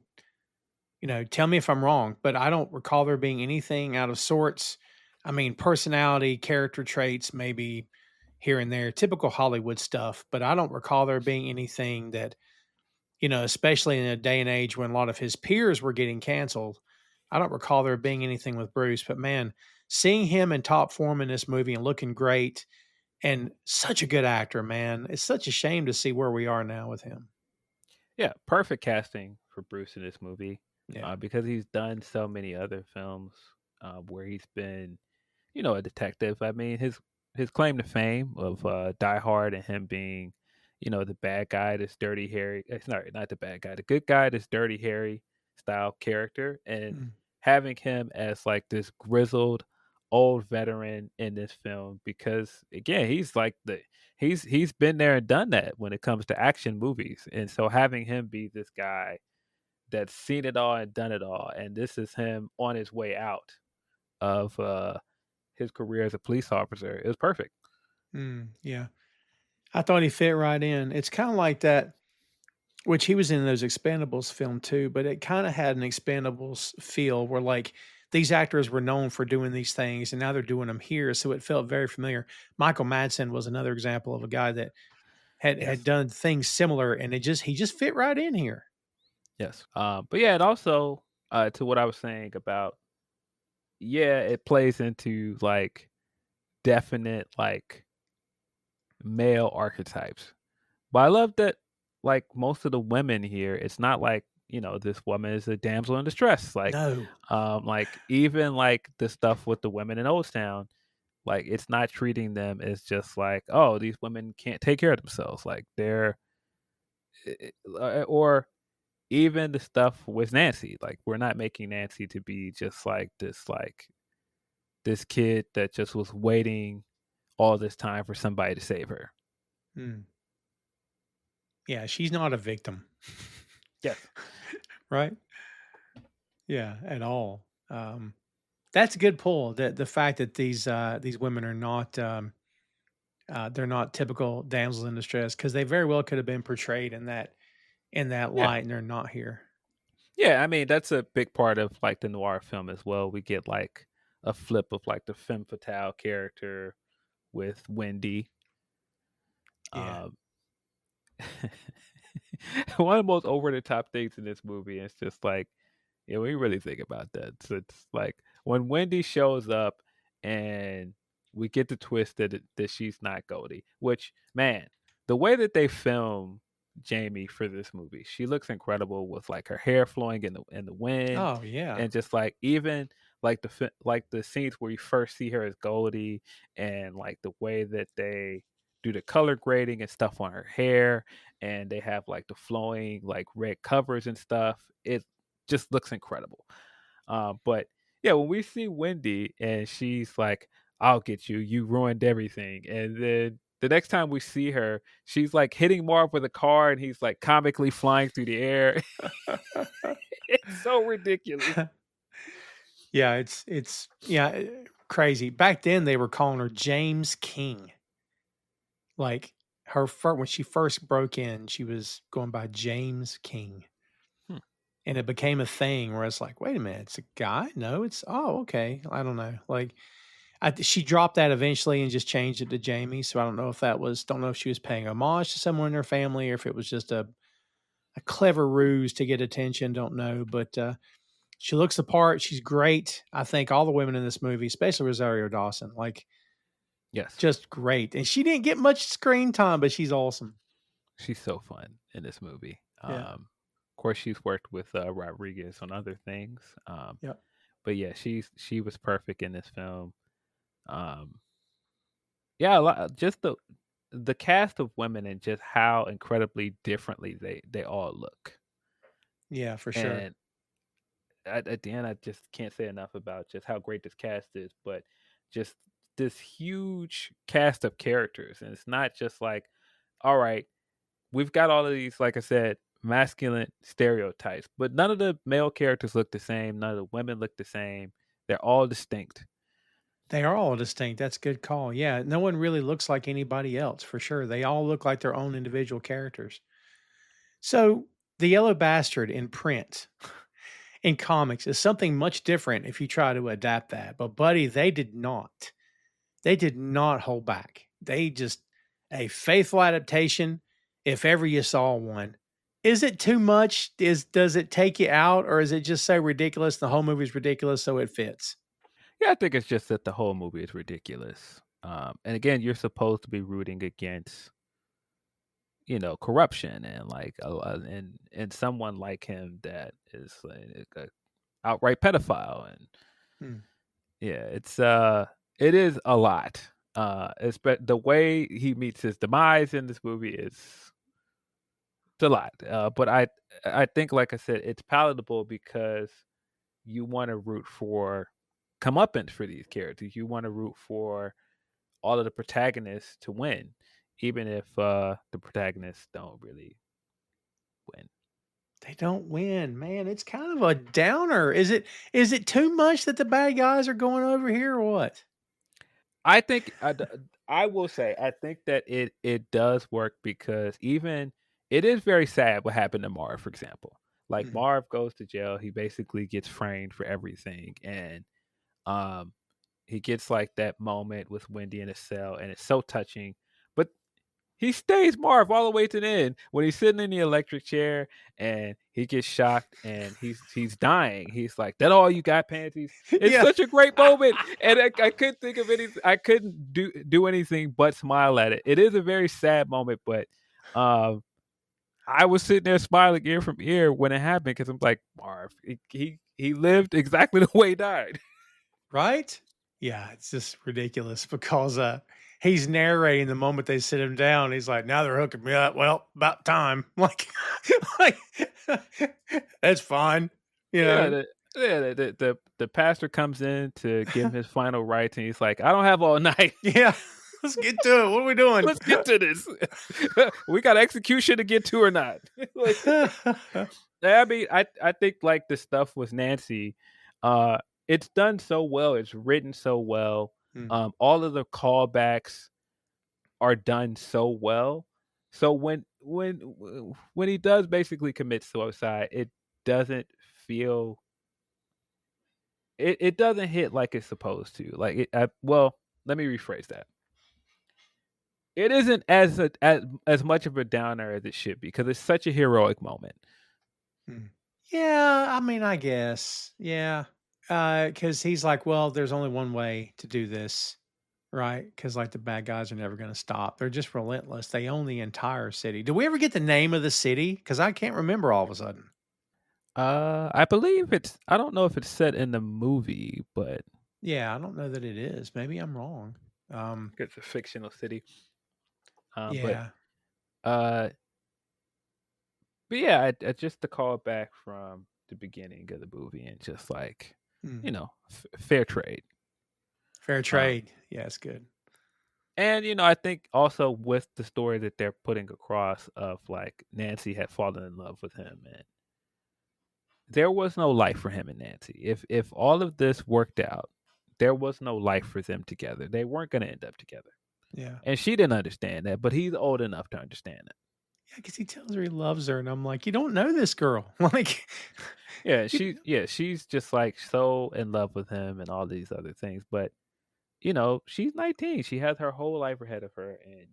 tell me if I'm wrong, but I don't recall there being anything out of sorts. I mean, personality, character traits, maybe here and there, typical Hollywood stuff, but I don't recall there being anything that, especially in a day and age when a lot of his peers were getting canceled. I don't recall there being anything with Bruce, but man, seeing him in top form in this movie and looking great and such a good actor, man. It's such a shame to see where we are now with him. Yeah, perfect casting for Bruce in this movie, Yeah. because he's done so many other films where he's been, a detective. I mean, his claim to fame of Die Hard and him being, the bad guy, this Dirty Harry. It's not the bad guy, the good guy, this Dirty Harry style character, and Mm. having him as like this grizzled old veteran in this film, because again, he's been there and done that when it comes to action movies, and so having him be this guy that's seen it all and done it all, and this is him on his way out of his career as a police officer, is perfect. Yeah. I thought he fit right in. It's kind of like that, which he was in those Expendables film too, but it kind of had an Expendables feel where like these actors were known for doing these things and now they're doing them here. So it felt very familiar. Michael Madsen was another example of a guy that had Yes. done things similar and he just fit right in here. Yes. But yeah, it also to what I was saying about, yeah, it plays into like definite like male archetypes. But I love that like most of the women here, it's not like, this woman is a damsel in distress. No. Like even like the stuff with the women in Old Town, like it's not treating them as just like, oh, these women can't take care of themselves. Like they're or even the stuff with Nancy, like we're not making Nancy to be just like this kid that just was waiting all this time for somebody to save her. Mm. Yeah, she's not a victim. Yes. Right? Yeah, at all. That's a good pull. The fact that these women are not they're not typical damsels in distress because they very well could have been portrayed in that Yeah. light, and they're not here. Yeah, I mean, that's a big part of like the noir film as well. We get like a flip of like the femme fatale character with Wendy. Yeah. Um, one of the most over the top things in this movie is just like, yeah, when you really think about that, so it's like when Wendy shows up and we get the twist that she's not Goldie, which man, the way that they film Jamie for this movie, she looks incredible with like her hair flowing in the wind, Oh yeah. and just like even like like the scenes where you first see her as Goldie, and like the way that they do the color grading and stuff on her hair, and they have like the flowing like red covers and stuff. It just looks incredible. But yeah, when we see Wendy and she's like, "I'll get you. You ruined everything," and then the next time we see her, she's like hitting Marv with a car, and he's like comically flying through the air. It's so ridiculous. Yeah, it's yeah, crazy. Back then they were calling her James King. Like when she first broke in, she was going by James King. Hmm. And it became a thing where it's like, wait a minute, it's a guy? No, it's oh, okay. I don't know. Like she dropped that eventually and just changed it to Jamie. So I don't know if don't know if she was paying homage to someone in her family or if it was just a clever ruse to get attention. Don't know. But she looks the part. She's great. I think all the women in this movie, especially Rosario Dawson, like Yes, just great. And she didn't get much screen time, but she's awesome. she's so fun in this movie. Yeah. Of course, she's worked with Rodriguez on other things. Yep. But yeah, she was perfect in this film. Um, yeah, just the cast of women and just how incredibly differently they all look. Yeah, for sure. And at the end, I just can't say enough about just how great this cast is. But just this huge cast of characters, and it's not just like, all right, we've got all of these, like I said, masculine stereotypes, but none of the male characters look the same. None of the women look the same. They're all distinct. They are all distinct. That's a good call. Yeah, no one really looks like anybody else for sure. They all look like their own individual characters. So, the Yellow Bastard in print in comics is something much different if you try to adapt that. But buddy, they did not. They did not hold back. They just a faithful adaptation if ever you saw one. Is it too much? Does it take you out or is it just so ridiculous the whole movie's ridiculous so it fits? Yeah, I think it's just that the whole movie is ridiculous. And again, you're supposed to be rooting against, corruption and like and someone like him that is like a outright pedophile, and Hmm. yeah, it is a lot. The way he meets his demise in this movie is it's a lot. But I think, like I said, it's palatable because you want to root for comeuppance for these characters. You want to root for all of the protagonists to win, even if the protagonists don't really win. They don't win, man. It's kind of a downer. Is it too much that the bad guys are going over here or what? I think I will say I think that it does work because even it is very sad what happened to Marv, for example. Like Mm. Marv goes to jail, he basically gets framed for everything, and um he gets like that moment with Wendy in a cell, and it's so touching. But he stays Marv all the way to the end when he's sitting in the electric chair and he gets shocked and he's dying. He's like, "That all you got, panties?" It's Yeah. such a great moment, and I couldn't think of any. I couldn't do anything but smile at it. It is a very sad moment, but um, I was sitting there smiling ear from ear when it happened because I'm like, Marv, he lived exactly the way he died. Right? Yeah, it's just ridiculous because he's narrating the moment they sit him down. He's like, now they're hooking me up. Well, about time. Like that's fine. You Yeah, know? the pastor comes in to give him his final rites, and he's like, "I don't have all night. Yeah. Let's get to it. What are we doing? Let's get to this. We got execution to get to or not." Like, I mean, I think like the stuff with Nancy, uh, it's done so well. It's written so well. Mm. All of the callbacks are done so well. So when he does basically commit suicide, it doesn't feel it doesn't hit like it's supposed to. Like well, let me rephrase that. It isn't as much of a downer as it should be because it's such a heroic moment. Mm. Yeah, I mean, I guess. Yeah. Because he's like, well, there's only one way to do this, right? Because like the bad guys are never going to stop. They're just relentless. They own the entire city. Did we ever get the name of the city? Because I can't remember all of a sudden. I believe it's. I don't know if it's set in the movie, but Yeah, I don't know that it is. Maybe I'm wrong. it's a fictional city. But Yeah. uh, but yeah, just to call it back from the beginning of the movie and just like Mm. fair trade. Fair Um, trade. Yeah, it's good. and I think also with the story that they're putting across of like Nancy had fallen in love with him and there was no life for him and Nancy. If all of this worked out, there was no life for them together. They weren't going to end up together. Yeah. And she didn't understand that, but he's old enough to understand it. Yeah, because he tells her he loves her, and I'm like, you don't know this girl. Like, Yeah, you know. she's just like so in love with him and all these other things, but she's 19. She has her whole life ahead of her and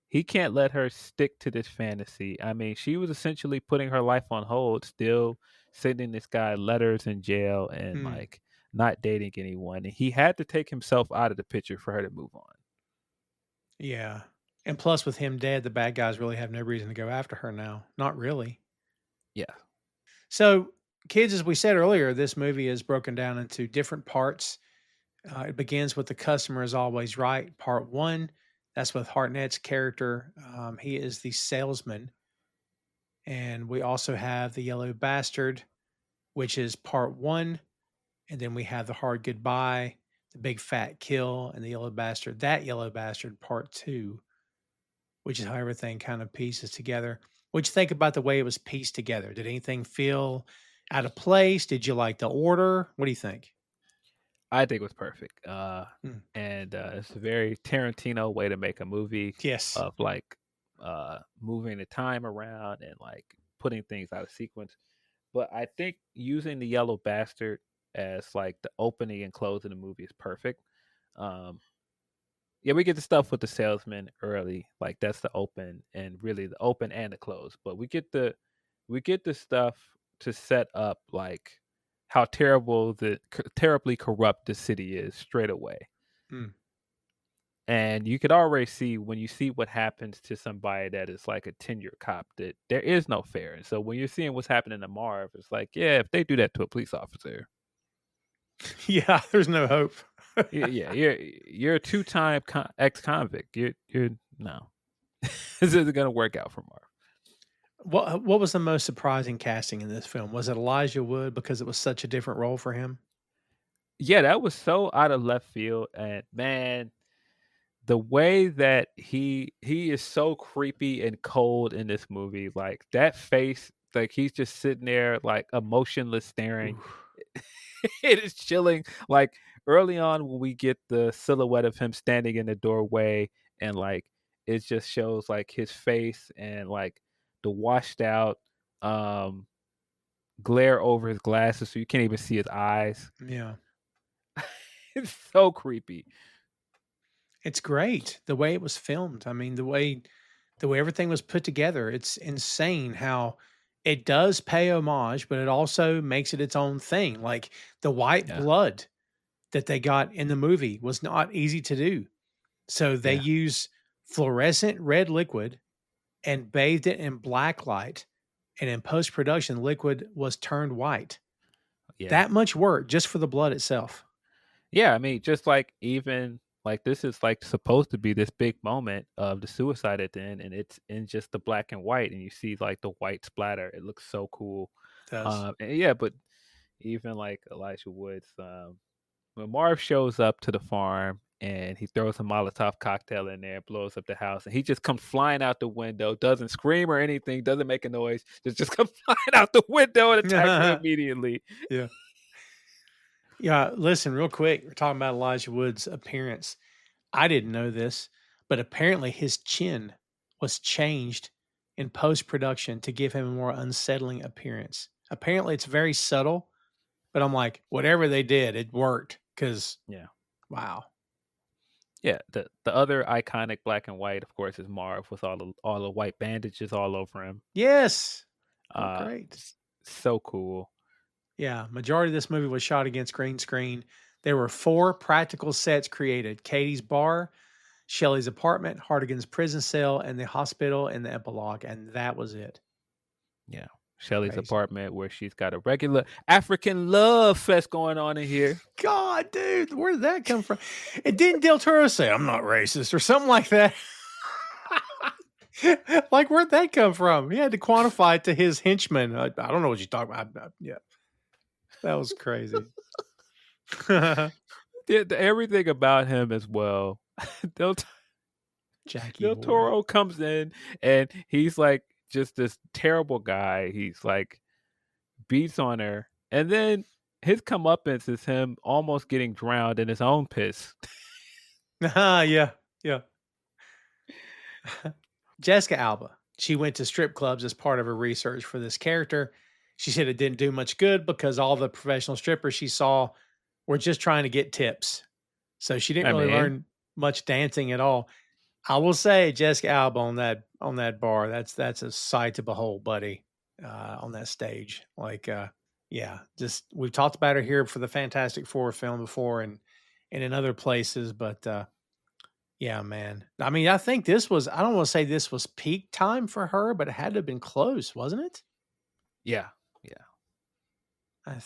he can't let her stick to this fantasy. I mean, she was essentially putting her life on hold, still sending this guy letters in jail and Mm, like not dating anyone. And he had to take himself out of the picture for her to move on. yeah. And plus, with him dead, the bad guys really have no reason to go after her now. Not really. Yeah. So, kids, as we said earlier, this movie is broken down into different parts. It begins with the customer is always right. Part one, that's with Hartnett's character. He is the salesman. And we also have the yellow bastard, which is part one. And then we have the hard goodbye, the big fat kill, and the yellow bastard. That yellow bastard, part two, which is how everything kind of pieces together. What'd you think about the way it was pieced together? Did anything feel out of place? Did you like the order? What do you think? I think it was perfect. Mm, And it's a very Tarantino way to make a movie yes. of like moving the time around and like putting things out of sequence. But I think using the yellow bastard as like the opening and close of the movie is perfect. Um, yeah, we get the stuff with the salesman early, like that's the open and really the open and the close. But we get the stuff to set up like how terribly corrupt the city is straight away. Mm, And you could already see when you see what happens to somebody that is like a tenured cop that there is no fair. And so when you're seeing what's happening to Marv, it's like, yeah, if they do that to a police officer, yeah, there's no hope. yeah, you're a two-time ex-convict. You're no, this isn't gonna work out for Marv. What was the most surprising casting in this film? Was it Elijah Wood because it was such a different role for him? Yeah, that was so out of left field, and man, the way that he is so creepy and cold in this movie, like that face, like he's just sitting there like emotionless staring. Oof. It is chilling. Like early on when we get the silhouette of him standing in the doorway and like it just shows like his face and like the washed out um glare over his glasses so you can't even see his eyes. Yeah. It's so creepy. It's great the way it was filmed. I mean, the way everything was put together. It's insane how it does pay homage, but it also makes it its own thing. Like the white Yeah. blood that they got in the movie was not easy to do. So they Yeah. use fluorescent red liquid and bathed it in black light. And in post production, liquid was turned white. Yeah. That much work just for the blood itself. Yeah, I mean, just like even like this is like supposed to be this big moment of the suicide at the end, and it's in just the black and white, and you see like the white splatter. It looks so cool. It does. And yeah, but even like Elijah Woods, when Marv shows up to the farm and he throws a Molotov cocktail in there, blows up the house, and he just comes flying out the window, doesn't scream or anything, doesn't make a noise, just comes flying out the window and attacks her immediately. Yeah. Yeah. Listen, real quick. We're talking about Elijah Wood's appearance. I didn't know this, but apparently his chin was changed in post production to give him a more unsettling appearance. Apparently, it's very subtle, but I'm like, whatever they did, it worked. Because, Yeah. wow. Yeah, the other iconic black and white, of course, is Marv with all the white bandages all over him. Yes. Oh, great. So cool. Yeah. Majority of this movie was shot against green screen. There were 4 practical sets created: Katie's bar, Shelley's apartment, Hardigan's prison cell, and the hospital in the epilogue. And that was it. Yeah. Shelley's Crazy. apartment where she's got a regular African love fest going on in here. God, dude, where did that come from? And didn't Del Toro say, "I'm not racist" or something like that? Like, where'd that come from? He had to quantify it to his henchman. I don't know what you're talking about. Yeah. That was crazy. Everything about him as well. Del Jackie Toro comes in and he's like just this terrible guy. He's like beats on her, and then his comeuppance is him almost getting drowned in his own piss. Yeah. Jessica Alba. She went to strip clubs as part of her research for this character. She said it didn't do much good because all the professional strippers she saw were just trying to get tips. So she didn't really learn much dancing at all. I will say Jessica Alba on that bar, that's a sight to behold, buddy. On that stage. Like yeah, just we've talked about her here for the Fantastic Four film before and in other places, but yeah, man. I mean, I think this was, I don't want to say this was peak time for her, but it had to have been close, wasn't it? Yeah. I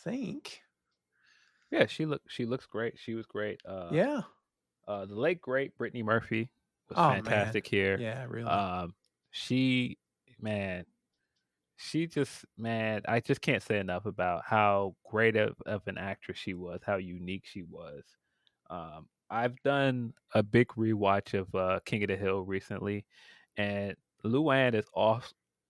think. Yeah, she looks great. She was great. Yeah. The late great Brittany Murphy was Oh, fantastic here. Yeah, really. She just I just can't say enough about how great of an actress she was, how unique she was. I've done a big rewatch of King of the Hill recently, and Luann is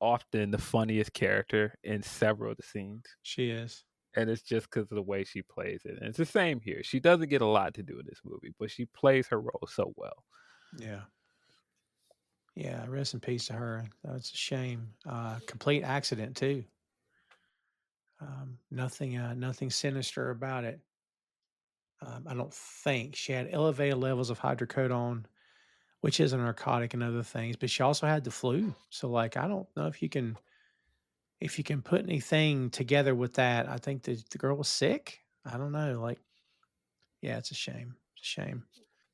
often the funniest character in several of the scenes. She is. And it's just because of the way she plays it. And it's the same here. She doesn't get a lot to do in this movie, but she plays her role so well. Yeah. Yeah, rest in peace to her. That's a shame. Complete accident too. Nothing sinister about it. I don't think she had elevated levels of hydrocodone, which is a narcotic and other things, but she also had the flu. So, like, I don't know if you can put anything together with that. I think the girl was sick. I don't know. Like, yeah, it's a shame. It's a shame.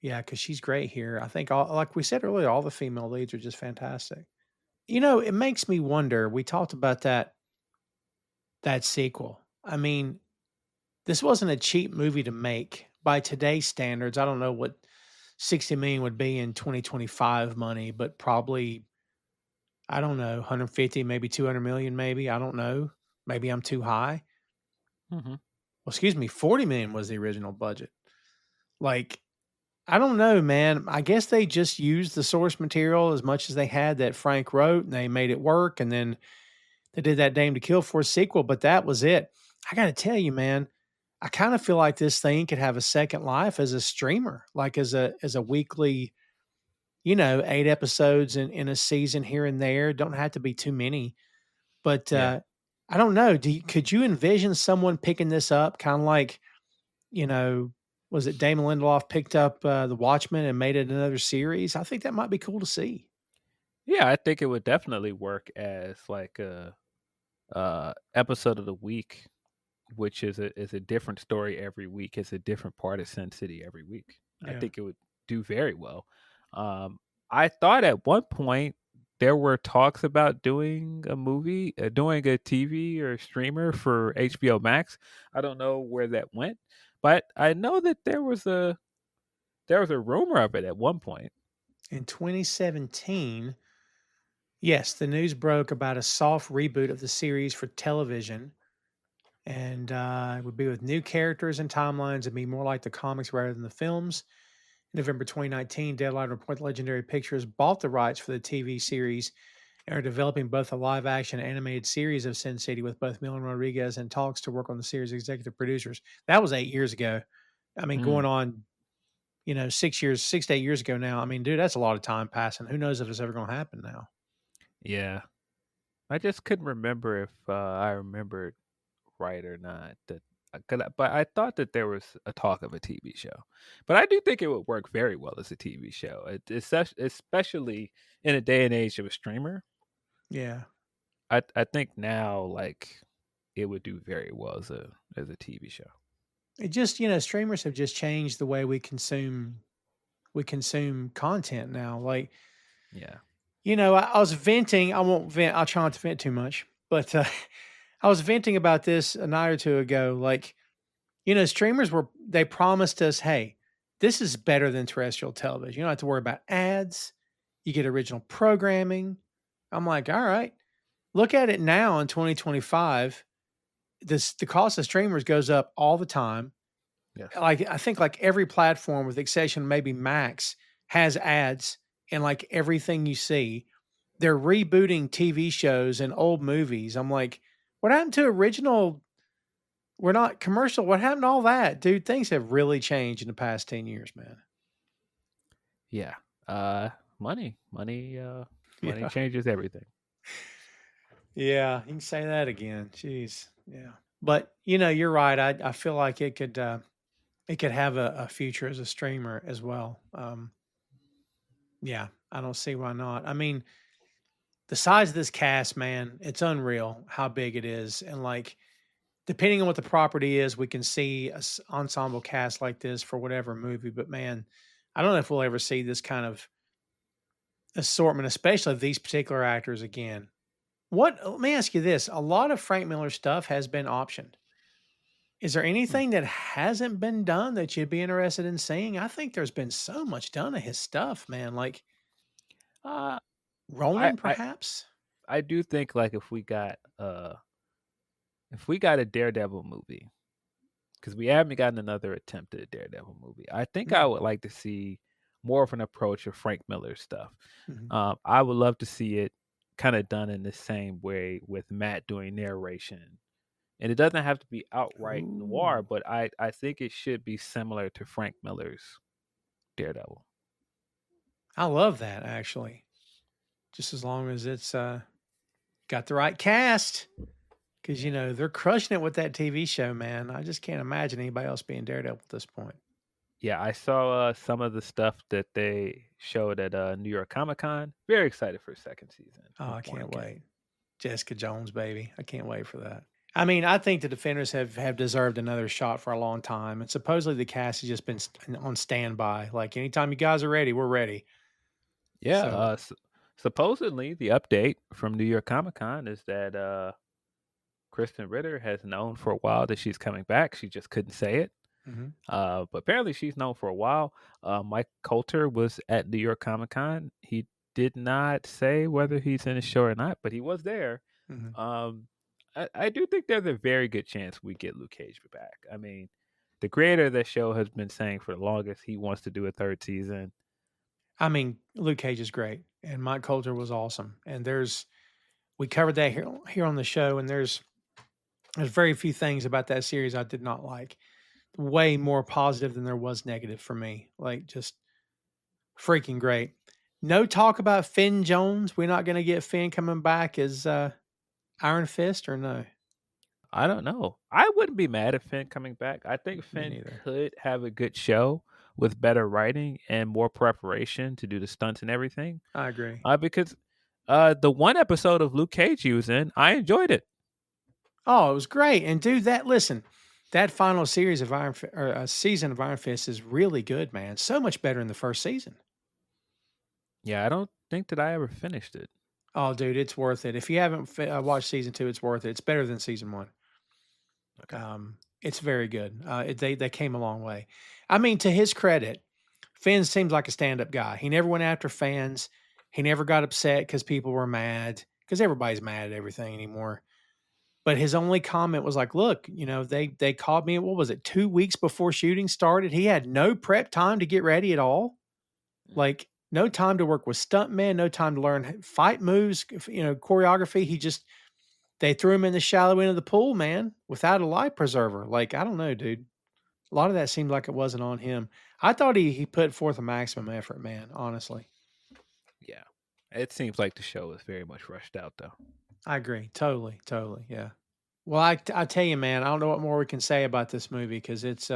Yeah, because she's great here. I think all, like we said earlier, all the female leads are just fantastic. You know, it makes me wonder. We talked about that sequel. I mean, this wasn't a cheap movie to make by today's standards. I don't know what 60 million would be in 2025 money, but probably, I don't know, 150, maybe 200 million, maybe. I don't know. Maybe I'm too high. Mm-hmm. Well, excuse me, 40 million was the original budget. Like, I don't know, man. I guess they just used the source material as much as they had that Frank wrote and they made it work. And then they did that Dame to Kill For sequel, but that was it. I got to tell you, man, I kind of feel like this thing could have a second life as a streamer, like as a weekly, 8 episodes in a season here and there. Don't have to be too many. But Yeah. I don't know. Could you envision someone picking this up, kind of like, you know, was it Damon Lindelof picked up The Watchmen and made it another series? I think that might be cool to see. Yeah, I think it would definitely work as like a episode of the week, which is a different story every week. It's a different part of Sin City every week. I Yeah. think it would do very well. Um, I thought at one point there were talks about doing a movie, doing a TV or streamer for HBO Max. I don't know where that went, but I know that there was a rumor of it at one point. In 2017, yes, the news broke about a soft reboot of the series for television. And it would be with new characters and timelines and be more like the comics rather than the films. In November 2019, Deadline reported Legendary Pictures bought the rights for the TV series and are developing both a live action and animated series of Sin City with both Milan Rodriguez and talks to work on the series executive producers. That was 8 years ago. I mean, Mm, going on, 6 years, 6 to 8 years ago now. I mean, dude, that's a lot of time passing. Who knows if it's ever going to happen now? yeah, I just couldn't remember if I remembered right or not. But I thought that there was a talk of a TV show. But I do think it would work very well as a TV show, especially in a day and age of a streamer. Yeah. I think now like it would do very well as a TV show. It just, streamers have just changed the way we consume content now. Like, Yeah. I was venting. I won't vent. I'll try not to vent too much, but I was venting about this a night or two ago. Like, streamers they promised us, hey, this is better than terrestrial television. You don't have to worry about ads. You get original programming. I'm like, all right. Look at it now in 2025. The cost of streamers goes up all the time. Yes. Like I think like every platform with the exception of maybe Max has ads and like everything you see. They're rebooting TV shows and old movies. I'm like, what happened to original? We're not commercial. What happened to all that? Dude, things have really changed in the past 10 years, man. Yeah. Uh money Yeah. changes everything. Yeah, you can say that again. Jeez. Yeah. But you're right. I feel like it could have a future as a streamer as well. Yeah, I don't see why not. I mean, the size of this cast, man, it's unreal how big it is. And like, depending on what the property is, we can see a ensemble cast like this for whatever movie. But man, I don't know if we'll ever see this kind of assortment, especially of these particular actors again. Let me ask you this. A lot of Frank Miller stuff has been optioned. Is there Hmm. anything that hasn't been done that you'd be interested in seeing? I think there's been so much done of his stuff, man. Like Uh I Ronan, I perhaps? I do think like if we got a Daredevil movie, because we haven't gotten another attempt at a Daredevil movie. I think I Mm, would like to see more of an approach of Frank Miller's stuff. mhm. I would love to see it kind of done in the same way with Matt doing narration. And it doesn't have to be outright noir, Ooh, but I think it should be similar to Frank Miller's Daredevil. I love that actually. Just as long as it's got the right cast. Because Yeah. they're crushing it with that TV show, man. I just can't imagine anybody else being Daredevil at this point. Yeah, I saw some of the stuff that they showed at New York Comic Con. Very excited for a second season Oh, of I Born can't Again. wait. Jessica Jones, baby. I can't wait for that. I mean, I think the Defenders have deserved another shot for a long time. And supposedly the cast has just been on standby. Like, anytime you guys are ready, we're ready. Yeah, So, supposedly the update from New York Comic Con is that Kristen Ritter has known for a while that she's coming back. She just couldn't say it. mhm. But apparently she's known for a while. Mike Coulter was at New York Comic Con. He did not say whether he's in the show or not, but he was there. Mhm. Um, I do think there's a very good chance we get Luke Cage back. I mean, the creator of that show has been saying for the longest he wants to do a third season. I mean, Luke Cage is great, and Mike Coulter was awesome. And we covered that here on the show, and there's very few things about that series I did not like. way more positive than there was negative for me. Like, just freaking great. No talk about Finn Jones. We're not going to get Finn coming back as Iron Fist, or no? I don't know. I wouldn't be mad at Finn coming back. I think Me Finn neither. could have a good show with better writing and more preparation to do the stunts and everything. I agree. Because the one episode of Luke Cage he was in, I enjoyed it. Oh, it was great. And dude, that final series of season of Iron Fist is really good, man. So much better than the first season. Yeah, I don't think that I ever finished it. Oh, dude, it's worth it. If you haven't watched season 2, it's worth it. It's better than season 1. Okay. It's very good. They came a long way. I mean, to his credit, Finn seems like a stand-up guy. He never went after fans. He never got upset because people were mad, because everybody's mad at everything anymore. But his only comment was like, "Look, they called me. What was it? 2 weeks before shooting started. He had no prep time to get ready at all. Mm. Like, no time to work with stuntmen, no time to learn fight moves, choreography. They threw him in the shallow end of the pool, man, without a life preserver. Like, I don't know, dude. A lot of that seemed like it wasn't on him. I thought he put forth a maximum effort, man. Honestly, Yeah. It seems like the show is very much rushed out, though. I agree. Totally, totally. Yeah. Well, I tell you, man, I don't know what more we can say about this movie because it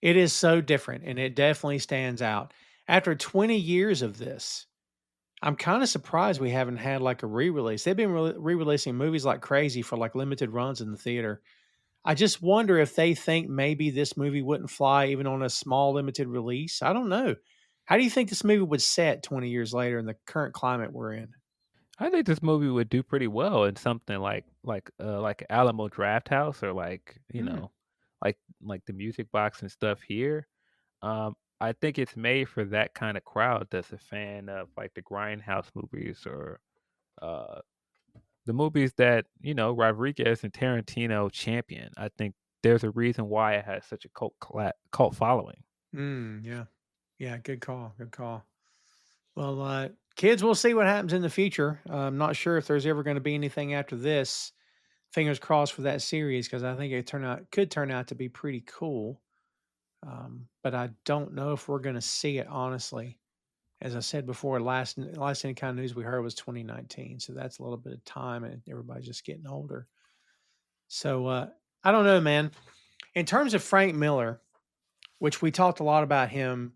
is so different and it definitely stands out. After 20 years of this, I'm kind of surprised we haven't had like a re-release. They've been re-releasing movies like crazy for like limited runs in the theater. I just wonder if they think maybe this movie wouldn't fly even on a small limited release. I don't know. How do you think this movie would set 20 years later in the current climate we're in? I think this movie would do pretty well in something like Alamo Draft House or Hmm. like the music box and stuff here. I think it's made for that kind of crowd that's a fan of like the Grindhouse movies or uh the movies that, Rodriguez and Tarantino champion. I think there's a reason why it has such a cult following. Yeah. Yeah. Good call. Good call. Well, kids, we'll see what happens in the future. I'm not sure if there's ever going to be anything after this. Fingers crossed for that series because I think could turn out to be pretty cool. But I don't know if we're going to see it honestly. As I said before, last any kind of news we heard was 2019, so that's a little bit of time, and everybody's just getting older. So I don't know, man. In terms of Frank Miller, which we talked a lot about him,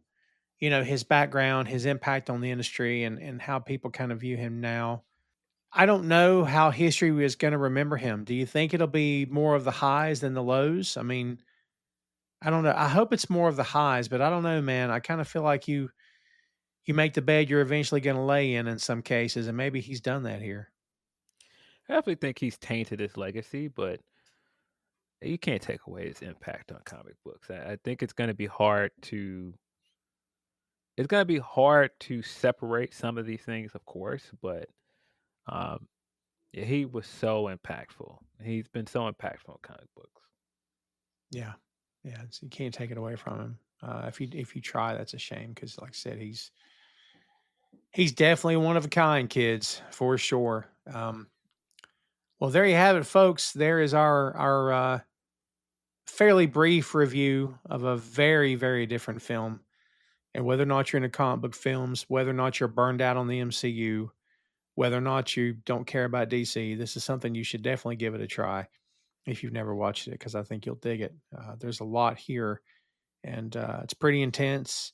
his background, his impact on the industry, and how people kind of view him now. I don't know how history is going to remember him. Do you think it'll be more of the highs than the lows? I mean, I don't know. I hope it's more of the highs, but I don't know, man. I kind of feel like you make the bed you're eventually going to lay in some cases, and maybe he's done that here. I definitely think he's tainted his legacy, but you can't take away his impact on comic books. I think it's gonna be hard to separate some of these things, of course, but um, yeah, he was so impactful. He's been so impactful in comic books. Yeah, yeah. You can't take it away from him. If you try, that's a shame because, like I said, he's definitely one of a kind, kids, for sure. Well, there you have it, folks. There is our fairly brief review of a very very different film. And whether or not you're into comic book films, whether or not you're burned out on the MCU, whether or not you don't care about DC, this is something you should definitely give it a try if you've never watched it because I think you'll dig it. There's a lot here, and it's pretty intense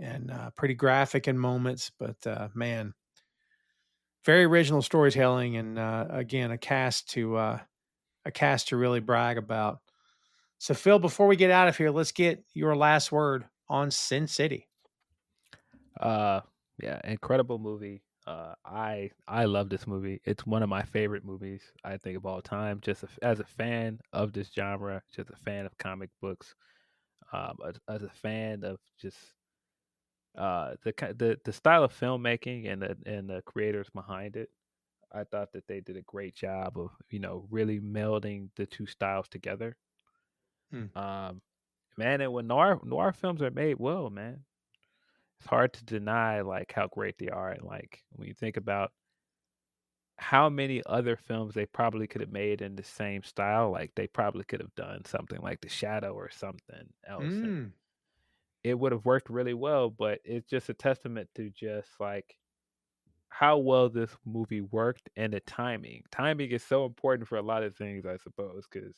and pretty graphic in moments, but man, very original storytelling, and again, a cast to really brag about. So, Phil, before we get out of here, let's get your last word on Sin City. Uh, yeah, incredible movie. I love this movie. It's one of my favorite movies I think of all time. Just as a fan of this genre, just a fan of comic books, as a fan of just the style of filmmaking and the creators behind it. I thought that they did a great job of really melding the two styles together. Hmm. Um, man, and when noir films are made well, man, it's hard to deny like how great they are. And like when you think about how many other films they probably could have made in the same style. Like they probably could have done something like The Shadow or something else, and Mm. it would have worked really well. But it's just a testament to just like how well this movie worked and the timing. Timing is so important for a lot of things, I suppose, because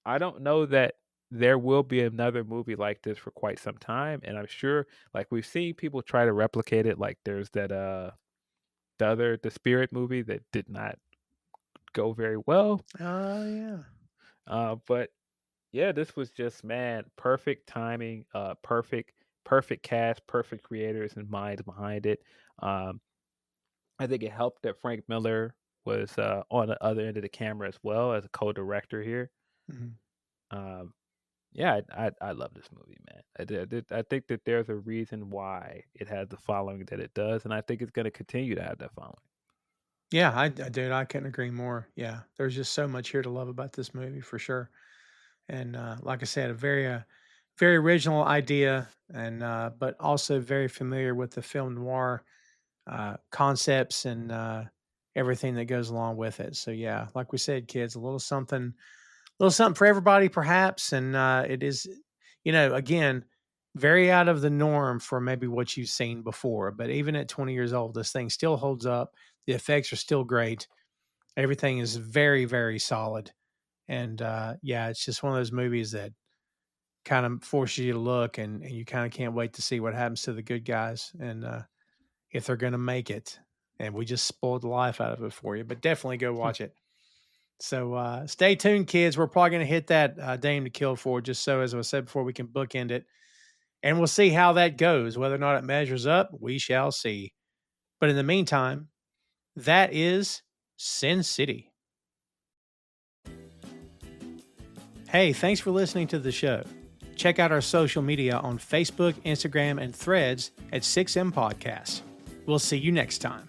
I don't know that there will be another movie like this for quite some time, and I'm sure, like we've seen people try to replicate it. Like there's that the Spirit movie that did not go very well. Oh, yeah. But yeah, this was just, man, perfect timing, perfect cast, perfect creators and minds behind it. Um, I think it helped that Frank Miller was on the other end of the camera as well as a co-director here. Mhm. Um, yeah, I love this movie, man. I think that there's a reason why it has the following that it does, and I think it's going to continue to have that following. Yeah, dude, I couldn't agree more. Yeah, there's just so much here to love about this movie for sure. And like I said, a very original idea, and but also very familiar with the film noir concepts and everything that goes along with it. So yeah, like we said, kids, a little something for everybody, perhaps. And it is, again, very out of the norm for maybe what you've seen before. But even at 20 years old, this thing still holds up. The effects are still great. Everything is very, very solid. And yeah, it's just one of those movies that kind of forces you to look, and you kind of can't wait to see what happens to the good guys and if they're going to make it. And we just spoiled the life out of it for you, but definitely go watch it. So stay tuned, kids. We're probably going to hit that Dame to Kill for, just so, as I said before, we can bookend it. And we'll see how that goes. Whether or not it measures up, we shall see. But in the meantime, that is Sin City. Hey, thanks for listening to the show. Check out our social media on Facebook, Instagram, and Threads at 6M Podcasts. We'll see you next time.